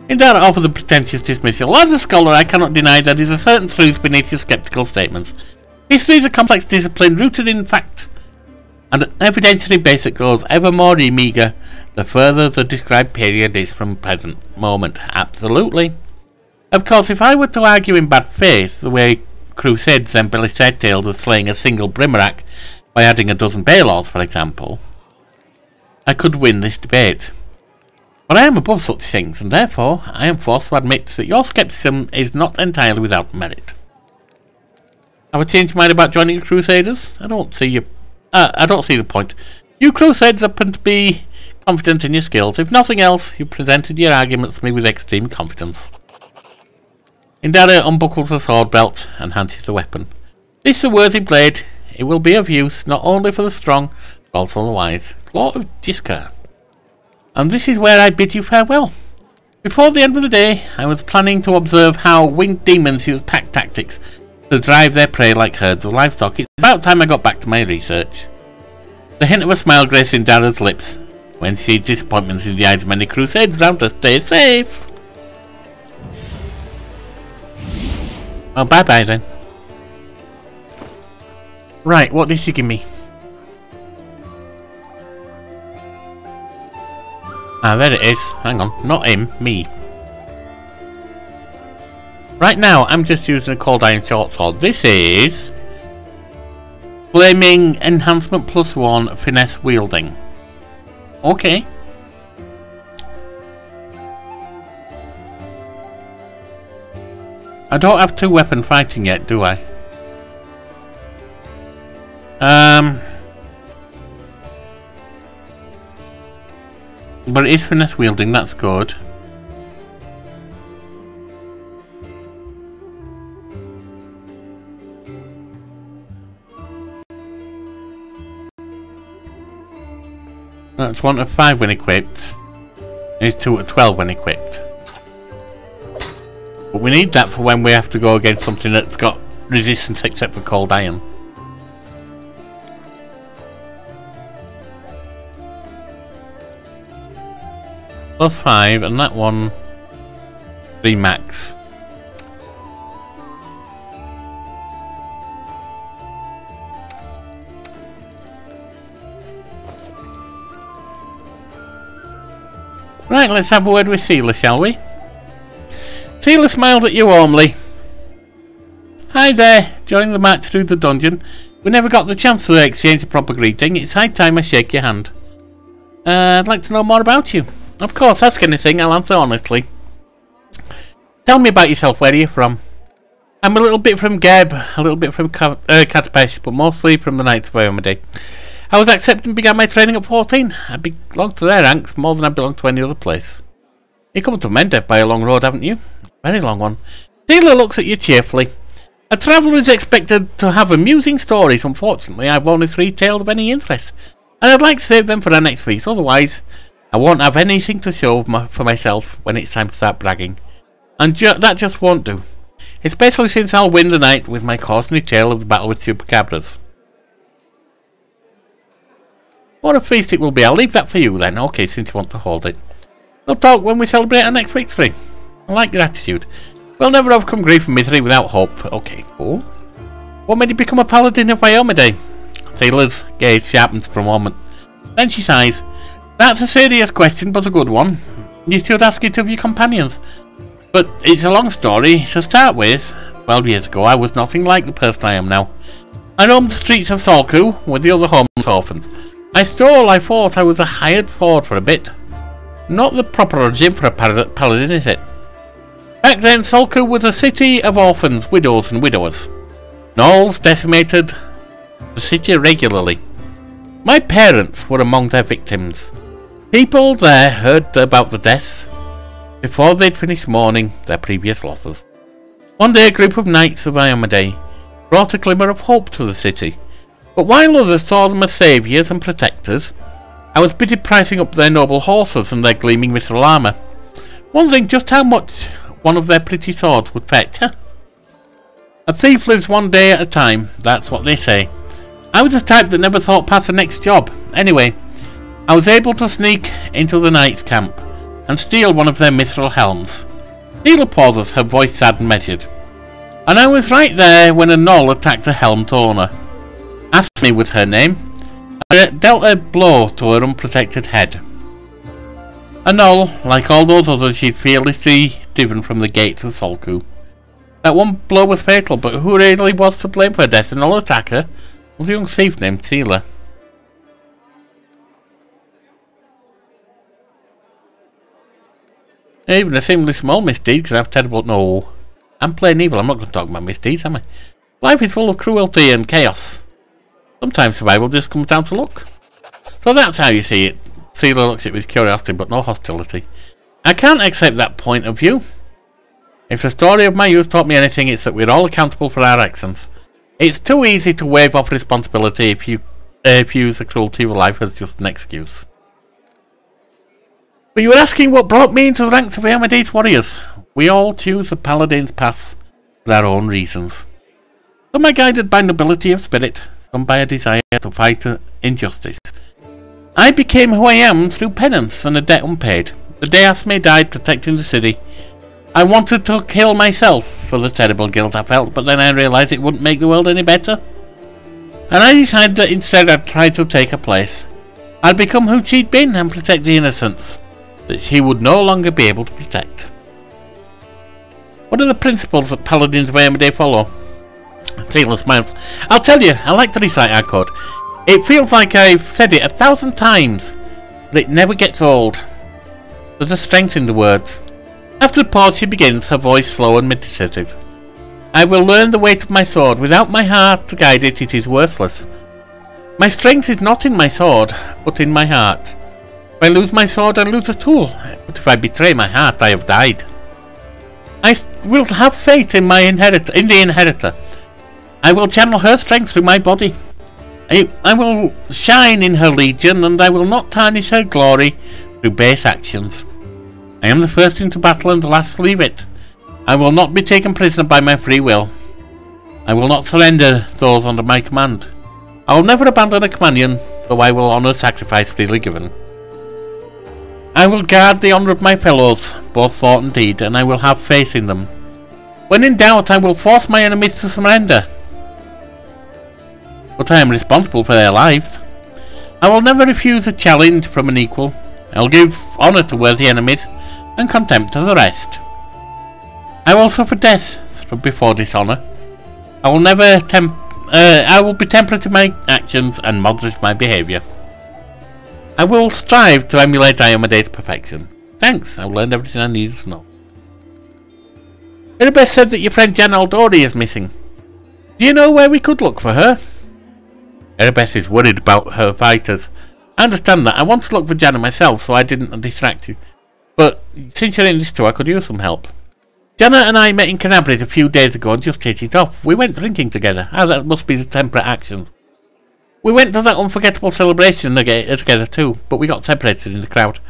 Indara offered the pretentious dismissal. As a scholar, I cannot deny there is a certain truth beneath your sceptical statements. History is a complex discipline rooted in fact, and an evidentiary base that grows ever more meagre the further the described period is from present moment. Absolutely. Of course, if I were to argue in bad faith, the way Crusades embellish their tales of slaying a single Brimarack by adding a dozen Balors, for example, I could win this debate. But I am above such things, and therefore I am forced to admit that your scepticism is not entirely without merit. Have I changed your mind about joining the Crusaders? I don't see the point. You Crusaders happen to be confident in your skills. If nothing else, you presented your arguments to me with extreme confidence. Indara unbuckles the sword belt and hands you the weapon. This is a worthy blade. It will be of use not only for the strong, but also the wise. Claw of Jiska. And this is where I bid you farewell. Before the end of the day, I was planning to observe how winged demons use pack tactics to drive their prey like herds of livestock. It's about time I got back to my research. The hint of a smile gracing Dara's lips when she sees disappointments in the eyes of many crusaders around her. Stay safe! Well, bye-bye then. Right, what did she give me? Ah, there it is. Hang on. Not him. Me. Right now, I'm just using a cold iron short sword. This is... Flaming Enhancement +1 Finesse Wielding. Okay. I don't have 2-weapon fighting yet, do I? But it is finesse wielding, that's good. That's 1 to 5 when equipped. It's 2 to 12 when equipped. But we need that for when we have to go against something that's got resistance except for cold iron. +5 and that one 3 max. Right, let's have a word with Seela, shall we? Seela smiled at you warmly. Hi there, joining the march through the dungeon. We never got the chance to exchange a proper greeting. It's high time I shake your hand. I'd like to know more about you. Of course, ask anything, I'll answer honestly. Tell me about yourself, where are you from? I'm a little bit from Geb, a little bit from Katapesh, but mostly from the Knights of Iomedae. I was accepted and began my training at 14. I belonged to their ranks more than I belonged to any other place. You come to Mendeb by a long road, haven't you? Very long one. Seela looks at you cheerfully. A traveller is expected to have amusing stories. Unfortunately, I've only 3 tales of any interest, and I'd like to save them for our next feast. Otherwise, I won't have anything to show for myself when it's time to start bragging. And that just won't do. Especially since I'll win the night with my cautionary tale of the battle with Chupacabras. What a feast it will be. I'll leave that for you then. Okay, since you want to hold it. We'll talk when we celebrate our next victory. I like your attitude. We'll never overcome grief and misery without hope. Okay, cool. What made you become a paladin of Iomedae? Seela's gaze sharpens for a moment. Then she sighs. That's a serious question, but a good one. You should ask it of your companions. But it's a long story. To start with, 12 years ago, I was nothing like the person I am now. I roamed the streets of Solku with the other homeless orphans. I thought I was a hired forward for a bit. Not the proper origin for a paladin, is it? Back then, Solku was a city of orphans, widows and widowers. Gnolls decimated the city regularly. My parents were among their victims. People there heard about the deaths before they'd finished mourning their previous losses. One day a group of knights of Iomedae brought a glimmer of hope to the city, but while others saw them as saviours and protectors, I was busy pricing up their noble horses and their gleaming mithril armour, wondering just how much one of their pretty swords would fetch. A thief lives one day at a time, that's what they say. I was the type that never thought past the next job. Anyway, I was able to sneak into the knight's camp and steal one of their mithril helms. Seela pauses, her voice sad and measured. And I was right there when a gnoll attacked the helm's owner. Asmi was her name. I dealt a blow to her unprotected head. A gnoll, like all those others she'd fearlessly driven from the gates of Solku. That one blow was fatal, but who really was to blame for her death? The gnoll attacker was a young thief named Seela. Even a seemingly small misdeed could have terrible... No. I'm playing evil, I'm not going to talk about misdeeds, am I? Life is full of cruelty and chaos. Sometimes survival just comes down to luck. So that's how you see it. Seela looks at it with curiosity but no hostility. I can't accept that point of view. If the story of my youth taught me anything, it's that we're all accountable for our actions. It's too easy to wave off responsibility if you use the cruelty of life as just an excuse. But you were asking what brought me into the ranks of Amadeus warriors. We all choose the Paladin's path for our own reasons. Some are guided by nobility of spirit, some by a desire to fight injustice. I became who I am through penance and a debt unpaid. The day Asme died protecting the city, I wanted to kill myself for the terrible guilt I felt, but then I realised it wouldn't make the world any better. And I decided that instead I'd try to take her place. I'd become who she'd been and protect the innocents that she would no longer be able to protect. What are the principles that Paladins of Amadeus follow? Taylor smiles. I'll tell you, I like to recite our code. It feels like I've said it 1,000 times, but it never gets old. There's a strength in the words. After a pause she begins, her voice slow and meditative. I will learn the weight of my sword. Without my heart to guide it, it is worthless. My strength is not in my sword, but in my heart. If I lose my sword, I lose a tool. But if I betray my heart, I have died. I will have faith in the inheritor. I will channel her strength through my body. I will shine in her legion, and I will not tarnish her glory through base actions. I am the first into battle and the last to leave it. I will not be taken prisoner by my free will. I will not surrender those under my command. I will never abandon a companion, though I will honour sacrifice freely given. I will guard the honour of my fellows, both thought and deed, and I will have faith in them. When in doubt, I will force my enemies to surrender. But I am responsible for their lives. I will never refuse a challenge from an equal. I will give honour to worthy enemies, and contempt to the rest. I will suffer death before dishonour. I will be temperate in my actions and moderate in my behaviour. I will strive to emulate Amadeus' perfection. Thanks, I've learned everything I needed to know. Erebus said that your friend Jan Aldori is missing. Do you know where we could look for her? Erebus is worried about her fighters. I understand that. I want to look for Jana myself, so I didn't distract you. But since you're in this too, I could use some help. Jana and I met in Canabris a few days ago and just hit it off. We went drinking together. Ah, that must be the temperate actions. We went to that unforgettable celebration together too, but we got separated in the crowd.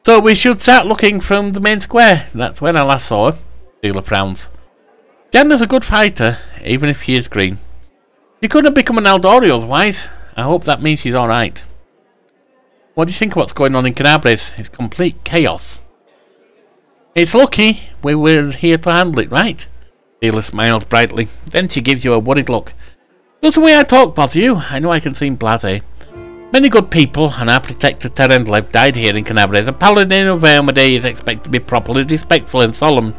So we should start looking from the main square. That's when I last saw her. Dealer frowns. Jana's a good fighter, even if she is green. She could have become an Aldori otherwise. I hope that means she's alright. What do you think of what's going on in Canabris? It's complete chaos. It's lucky we were here to handle it, right? Dealer smiles brightly. Then she gives you a worried look. Does the way I talk bother you? I know I can seem blasé. Many good people and our protector Terendlev died here in Canabris. A Paladin of Amadeus is expected to be properly respectful and solemn.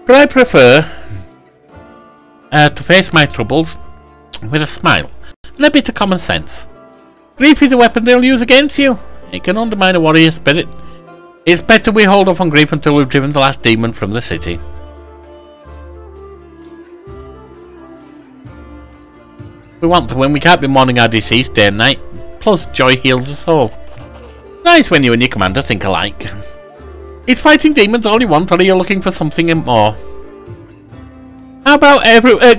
But I prefer to face my troubles with a smile and a bit of common sense. Grief is a weapon they'll use against you. It can undermine a warrior's spirit. It's better we hold off on grief until we've driven the last demon from the city. We want to when we can't be mourning our deceased day and night. Plus, joy heals the soul. Nice when you and your commander think alike. Is fighting demons all you want, or are you looking for something more? How about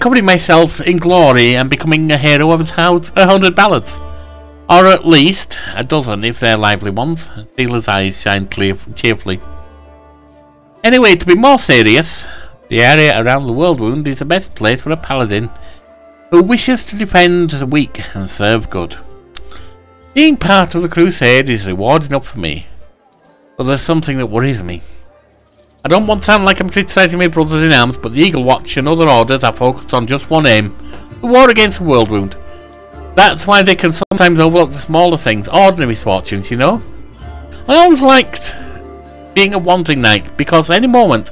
covering myself in glory and becoming a hero of 100 ballads? Or at least a dozen if they're lively ones. Steela's eyes shine cheerfully. Anyway, to be more serious, the area around the World Wound is the best place for a paladin who wishes to defend the weak and serve good. Being part of the crusade is reward enough for me, but there's something that worries me. I don't want to sound like I'm criticising my brothers in arms, but the Eagle Watch and other orders are focused on just one aim, the war against the World Wound. That's why they can sometimes overlook the smaller things, ordinary misfortunes, you know. I always liked being a wandering knight, because at any moment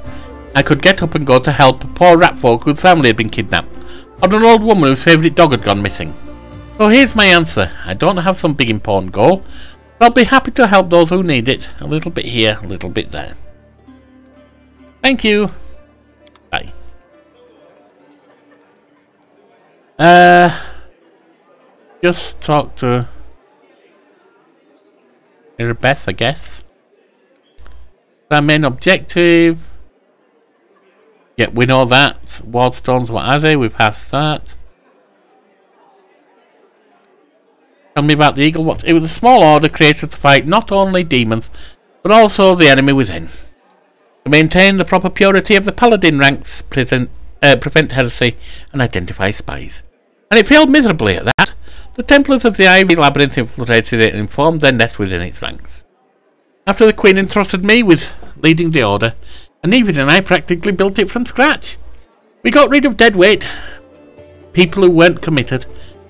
I could get up and go to help a poor rat folk whose family had been kidnapped, or an old woman whose favourite dog had gone missing. So here's my answer. I don't have some big important goal, but I'll be happy to help those who need it, a little bit here, a little bit there. Thank you. Bye. Just talk to Erebeth, I guess. Our main objective. Yeah, we know that. Wardstones, what are they? We've passed that. Tell me about the Eagle Watch. It was a small order created to fight not only demons, but also the enemy within. To maintain the proper purity of the Paladin ranks, prevent heresy, and identify spies. And it failed miserably at that. The Templars of the Ivy Labyrinth infiltrated it and formed their nest within its ranks. After the Queen entrusted me with leading the Order, Anivia and I practically built it from scratch. We got rid of deadweight, people who weren't committed.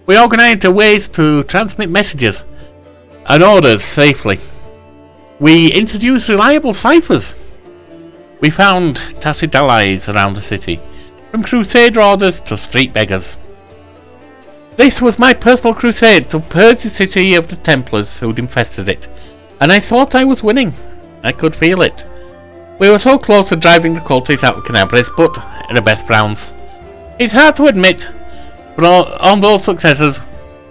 We organised ways to transmit messages and orders safely. We introduced reliable ciphers. We found tacit allies around the city, from Crusader orders to street beggars. This was my personal crusade to purge the city of the Templars who'd infested it, and I thought I was winning. I could feel it. We were so close to driving the cultists out of Canabris, but at the best grounds. It's hard to admit, but all those successes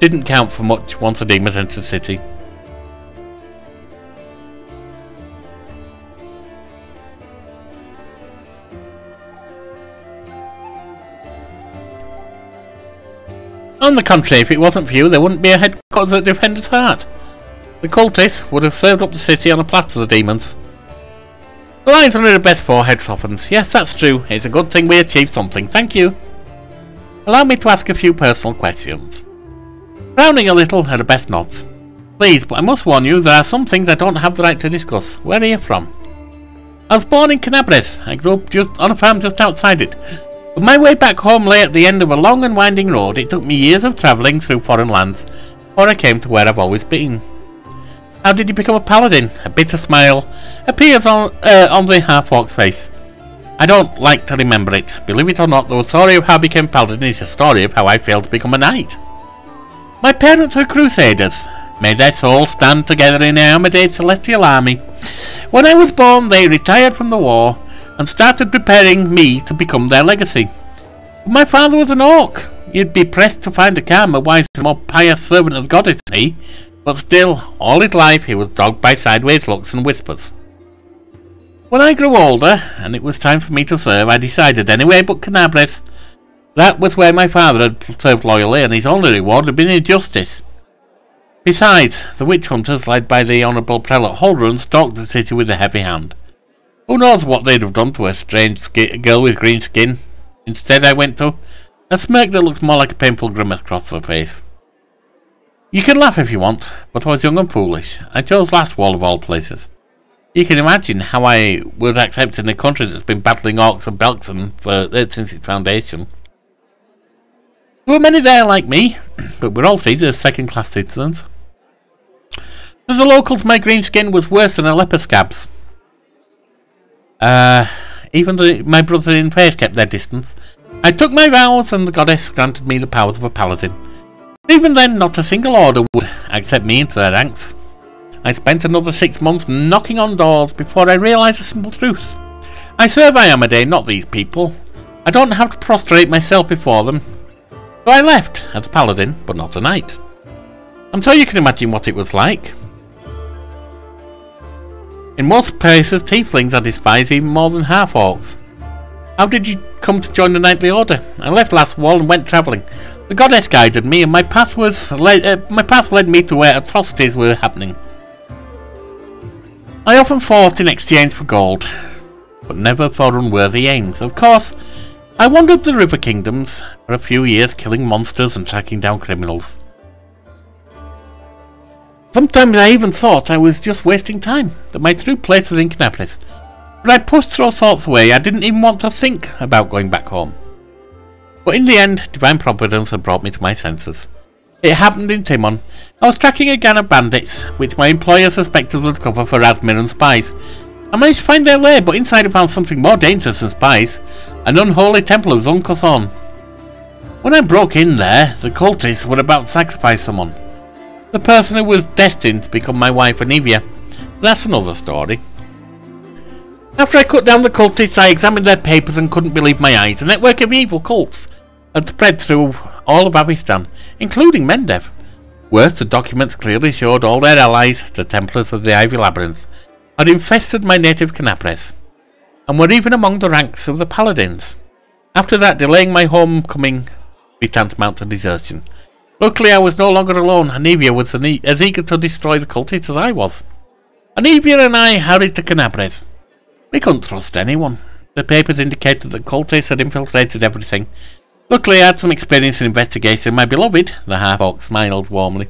didn't count for much once the demons entered the city. On the contrary, if it wasn't for you, there wouldn't be a headquarters at Defender's Heart. The cultists would have served up the city on a platter to the demons. The lines under the best forehead softens. Yes, that's true. It's a good thing we achieved something. Thank you. Allow me to ask a few personal questions. Frowning a little at the best nods. Please, but I must warn you, there are some things I don't have the right to discuss. Where are you from? I was born in Canabris. I grew up just on a farm just outside it. But my way back home lay at the end of a long and winding road. It took me years of travelling through foreign lands before I came to where I've always been. How did you become a paladin? A bitter smile appears on the half-orc's face. I don't like to remember it. Believe it or not, the story of how I became paladin is a story of how I failed to become a knight. My parents were crusaders. May their souls stand together in the Armida's celestial army. When I was born, they retired from the war and started preparing me to become their legacy. But my father was an orc. You'd be pressed to find a calmer, wiser, more pious servant of the goddess than he, but still, all his life he was dogged by sideways looks and whispers. When I grew older, and it was time for me to serve, I decided anyway but Canabris. That was where my father had served loyally, and his only reward had been injustice. Besides, the witch hunters, led by the Honourable Prelate Holdrun, stalked the city with a heavy hand. Who knows what they'd have done to a strange girl with green skin? Instead I went to a smirk that looks more like a painful grimace across her face. You can laugh if you want, but I was young and foolish. I chose Lastwall of all places. You can imagine how I was accepted in a country that's been battling orcs and Belkson since its foundation. There were many there like me, but we're all treated as second-class citizens. To the locals, my green skin was worse than a leper scab's. Even my brother in faith kept their distance. I took my vows, and the goddess granted me the powers of a paladin. Even then, not a single order would accept me into their ranks. I spent another 6 months knocking on doors before I realised a simple truth. I serve Iomedae, not these people. I don't have to prostrate myself before them. So I left as a paladin, but not a knight. I'm sure you can imagine what it was like. In most places, Tieflings are despised even more than half-orcs. How did you come to join the Knightly Order? I left Lastwall and went travelling. The goddess guided me, and my path led me to where atrocities were happening. I often fought in exchange for gold, but never for unworthy aims. Of course, I wandered the River Kingdoms for a few years, killing monsters and tracking down criminals. Sometimes I even thought I was just wasting time, that my true place was in Canabris. But I pushed those thoughts away. I didn't even want to think about going back home. But in the end, divine providence had brought me to my senses. It happened in Timon. I was tracking a gang of bandits, which my employer suspected would cover for Asmir and spies. I managed to find their lair, but inside I found something more dangerous than spies, an unholy temple of Zunkothorn. When I broke in there, the cultists were about to sacrifice someone. The person who was destined to become my wife, Anivia. That's another story. After I cut down the cultists, I examined their papers and couldn't believe my eyes. A network of evil cults had spread through all of Avistan, including Mendev. Worse, the documents clearly showed all their allies, the Templars of the Ivy Labyrinth, had infested my native Canabris, and were even among the ranks of the Paladins. After that, delaying my homecoming be tantamount to desertion. Luckily, I was no longer alone. Anivia was as eager to destroy the cultists as I was. Anivia and I hurried to Canabres. We couldn't trust anyone. The papers indicated that cultists had infiltrated everything. Luckily, I had some experience in investigation. My beloved, the half-orc, smiled warmly.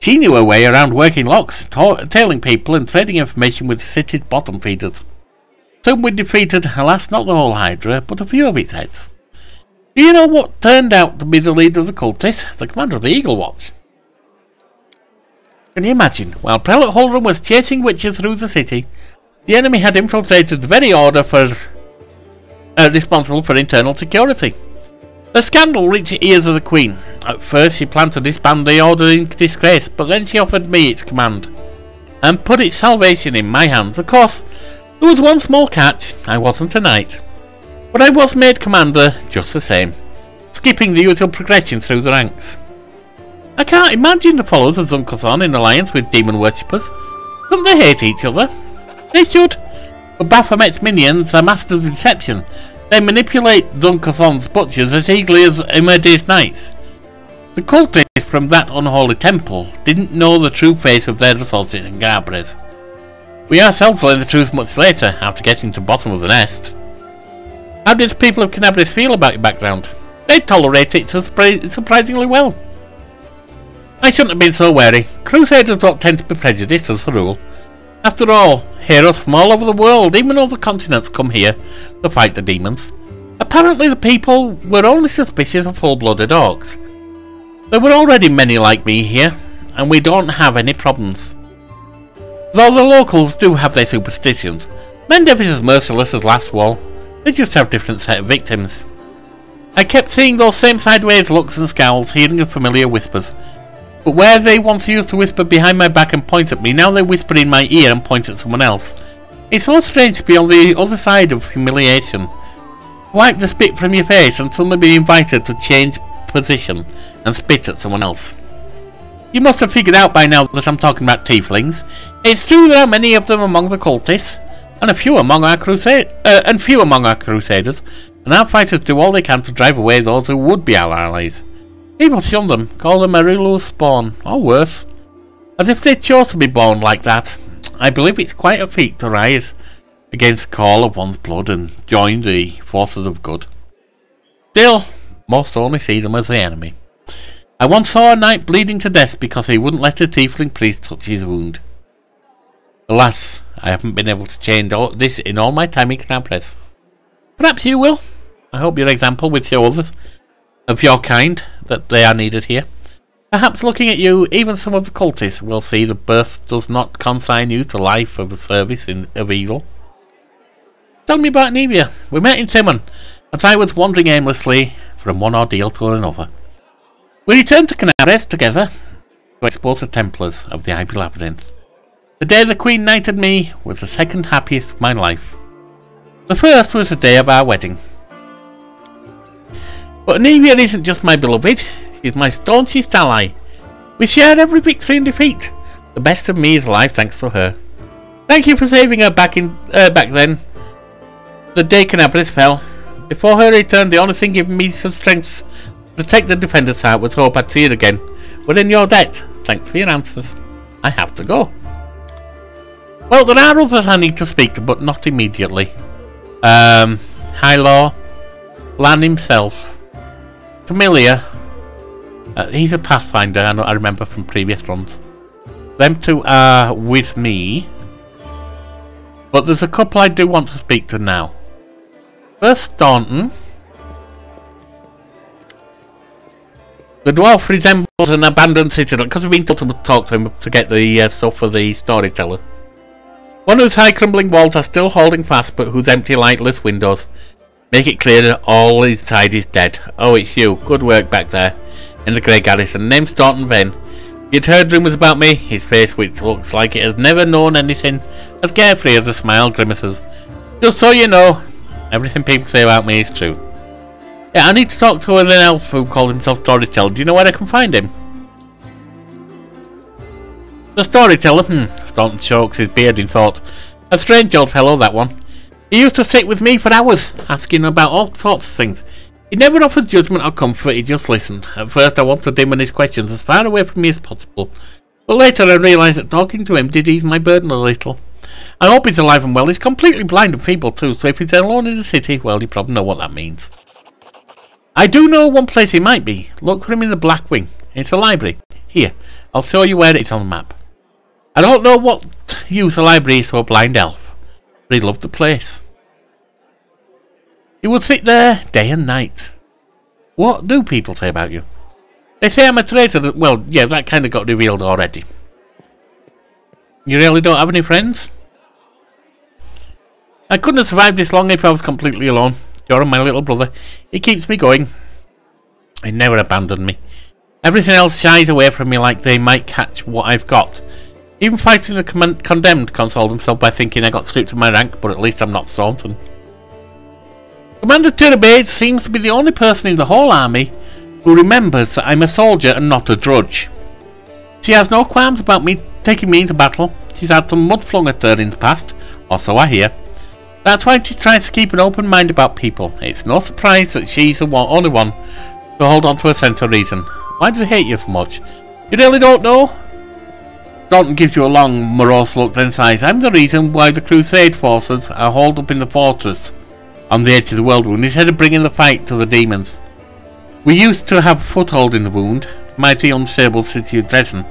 She knew her way around working locks, tailing people and trading information with the city's bottom feeders. Soon we defeated, alas, not the whole Hydra, but a few of its heads. Do you know what turned out to be the leader of the cultists? The commander of the Eagle Watch. Can you imagine? While Prelate Huldrum was chasing witches through the city, the enemy had infiltrated the very order responsible for internal security. The scandal reached the ears of the Queen. At first she planned to disband the order in disgrace, but then she offered me its command, and put its salvation in my hands. Of course, there was one small catch. I wasn't a knight. But I was made commander just the same, skipping the usual progression through the ranks. I can't imagine the followers of Zunkothon in alliance with demon worshippers. Don't they hate each other? They should. But Baphomet's minions are masters of deception. They manipulate Zunkothon's butchers as eagerly as Imerde's knights. The cultists from that unholy temple didn't know the true face of their associates in Canabres. We ourselves learned the truth much later, after getting to the bottom of the nest. How did the people of Canabres feel about your background? They tolerate it surprisingly well. I shouldn't have been so wary. Crusaders don't tend to be prejudiced as a rule. After all, heroes from all over the world, even other continents, come here to fight the demons. Apparently the people were only suspicious of full-blooded orcs. There were already many like me here, and we don't have any problems. Though the locals do have their superstitions. Men never as merciless as last war. They just have a different set of victims. I kept seeing those same sideways looks and scowls, hearing the familiar whispers. But where they once used to whisper behind my back and point at me, now they whisper in my ear and point at someone else. It's so strange to be on the other side of humiliation. Wipe the spit from your face and suddenly be invited to change position and spit at someone else. You must have figured out by now that I'm talking about Tieflings. It's true there are many of them among the cultists, and few among our crusaders, and our fighters do all they can to drive away those who would be our allies. People shun them, call them Marilu's spawn, or worse. As if they chose to be born like that. I believe it's quite a feat to rise against the call of one's blood and join the forces of good. Still, most only see them as the enemy. I once saw a knight bleeding to death because he wouldn't let a tiefling priest touch his wound. Alas, I haven't been able to change this in all my time in Canabres. Perhaps you will. I hope your example will show others of your kind that they are needed here. Perhaps looking at you, even some of the cultists will see the birth does not consign you to life of the service of evil. Tell me about Anivia. We met in Timon, as I was wandering aimlessly from one ordeal to another. We returned to Canabres together to expose the Templars of the Ivy Labyrinth. The day the Queen knighted me was the second happiest of my life. The first was the day of our wedding. But Anivia isn't just my beloved, she's my staunchest ally. We share every victory and defeat. The best of me is alive thanks to her. Thank you for saving her back then. The day Canabres fell. Before her return, the only thing giving me some strength to protect the Defender's heart was hope I'd see her again. We're in your debt. Thanks for your answers. I have to go. Well, there are others I need to speak to, but not immediately. Hylor, Lan himself, Familiar. He's a Pathfinder, I remember from previous runs. Them two are with me. But there's a couple I do want to speak to now. First, Staunton. The dwarf resembles an abandoned citadel, because we've been told to talk to him to get the stuff for the storyteller. One whose high crumbling walls are still holding fast, but whose empty lightless windows make it clear that all inside is dead. Oh, it's you. Good work back there in the grey garrison. Name's Staunton Vane. You'd heard rumours about me. His face, which looks like it has never known anything, as carefree as a smile grimaces. Just so you know, everything people say about me is true. Yeah, I need to talk to an elf who calls himself Storyteller. Do you know where I can find him? The Storyteller? Staunton chokes his beard in thought. A strange old fellow, that one. He used to sit with me for hours, asking about all sorts of things. He never offered judgment or comfort, he just listened. At first I wanted him and his questions as far away from me as possible. But later I realised that talking to him did ease my burden a little. I hope he's alive and well. He's completely blind and feeble too, so if he's alone in the city, well, you probably know what that means. I do know one place he might be. Look for him in the Black Wing. It's a library. Here, I'll show you where it is on the map. I don't know what use a library is to a blind elf, but he loved the place. He would sit there day and night. What do people say about you? They say I'm a traitor. Well, yeah, that kind of got revealed already. You really don't have any friends? I couldn't have survived this long if I was completely alone. You're my little brother. He keeps me going. He never abandoned me. Everything else shies away from me like they might catch what I've got. Even fighting the condemned consoled himself by thinking I got stripped of my rank, but at least I'm not Thornton. Commander Tirabade seems to be the only person in the whole army who remembers that I'm a soldier and not a drudge. She has no qualms about me taking me into battle. She's had some mud flung at her in the past, or so I hear. That's why she tries to keep an open mind about people. It's no surprise that she's the only one to hold on to a sense of reason. Why do they hate you so much? You really don't know? Thornton gives you a long, morose look, then sighs. I'm the reason why the Crusade forces are holed up in the fortress on the edge of the world wound, instead of bringing the fight to the demons. We used to have a foothold in the wound, the mighty unstable city of Dresden.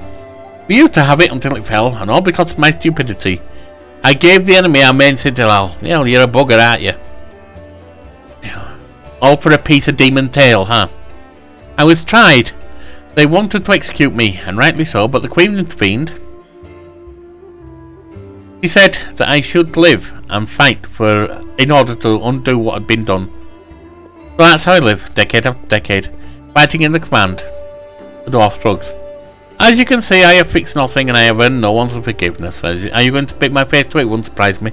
We used to have it until it fell, and all because of my stupidity. I gave the enemy our main citadel. You know, you're a bugger, aren't you? All for a piece of demon tail, huh? I was tried. They wanted to execute me, and rightly so, but the Queen intervened. She said that I should live and fight in order to undo what had been done. So that's how I live, decade after decade, fighting in the command. The dwarf shrugs. As you can see, I have fixed nothing and I have earned no one's forgiveness. Are you going to pick my face to it? It wouldn't surprise me.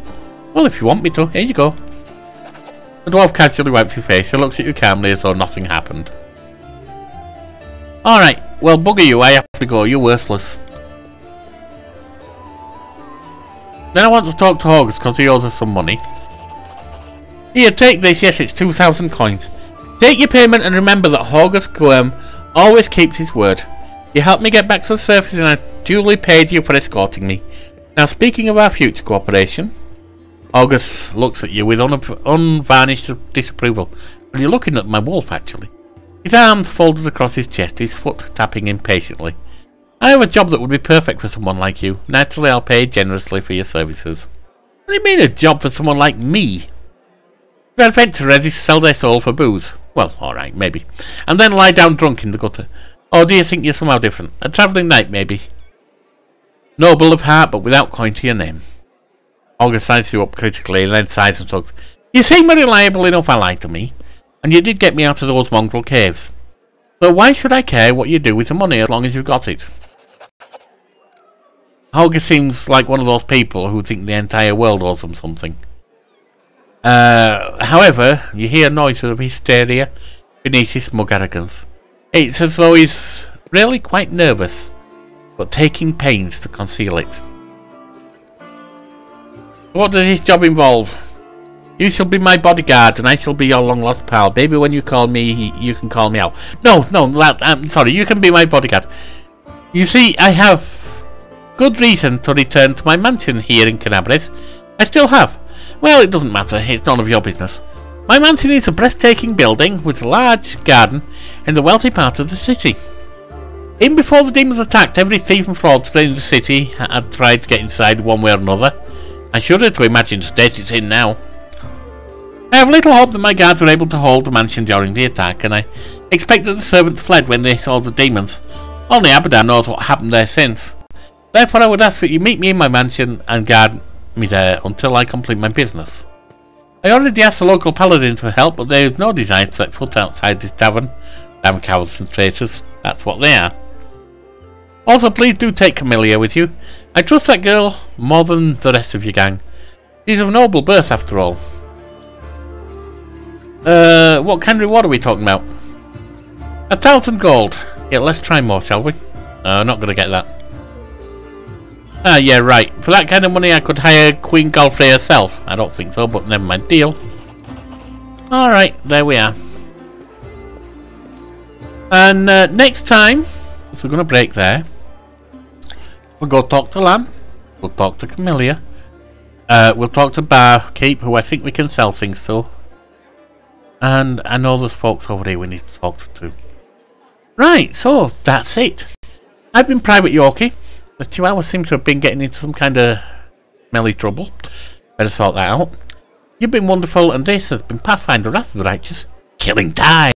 Well, if you want me to, here you go. The dwarf casually wipes his face. He looks at you calmly as though nothing happened. Alright, well, bugger you, I have to go. You're worthless. Then I want to talk to August because he owes us some money. Here, take this. Yes, it's 2,000 coins. Take your payment and remember that August Guerm always keeps his word. You helped me get back to the surface and I duly paid you for escorting me. Now, speaking of our future cooperation, August looks at you with unvarnished disapproval. Well, you're looking at my wolf, actually. His arms folded across his chest, his foot tapping impatiently. I have a job that would be perfect for someone like you. Naturally, I'll pay generously for your services. What do you mean, a job for someone like me? The adventurer ready to sell their soul for booze. Well, alright, maybe. And then lie down drunk in the gutter. Or do you think you're somehow different? A travelling knight, maybe? Noble of heart, but without coin to your name. August sizes you up critically and then sighs and shrugs. You seem reliable enough ally to me. And you did get me out of those mongrel caves. So why should I care what you do with the money as long as you've got it? August seems like one of those people who think the entire world owes them something. However, you hear noises of hysteria beneath his smug arrogance. It's as though he's really quite nervous, but taking pains to conceal it. What does his job involve? You shall be my bodyguard, and I shall be your long-lost pal. Maybe when you call me, you can call me out. No, I'm sorry, you can be my bodyguard. You see, I have good reason to return to my mansion here in Canabres. I still have. Well, it doesn't matter. It's none of your business. My mansion is a breathtaking building with a large garden in the wealthy part of the city. Even before the demons attacked, every thief and fraudster in the city had tried to get inside one way or another. I shudder to imagine the state it's in now. I have little hope that my guards were able to hold the mansion during the attack, and I expect that the servants fled when they saw the demons. Only Abaddon knows what happened there since. Therefore I would ask that you meet me in my mansion and guard me there until I complete my business. I already asked the local paladins for help, but there is no desire to set foot outside this tavern. Damn cowards and traitors, that's what they are. Also, please do take Camilla with you. I trust that girl more than the rest of your gang. She's of noble birth after all. What kind of reward are we talking about? 1,000 gold. Yeah, let's try more, shall we? Not gonna get that. Ah, yeah, right. For that kind of money I could hire Queen Godfrey herself. I don't think so, but never mind. Deal. Alright, there we are. And next time, so we're going to break there. We'll go talk to Lamb. We'll talk to Camellia. We'll talk to Barkeep, who I think we can sell things to. And I know there's folks over here we need to talk to. Right, so that's it. I've been Private Yorkie. The 2 hours seem to have been getting into some kind of smelly trouble. Better sort that out. You've been wonderful, and this has been Pathfinder Wrath of the Righteous, killing time.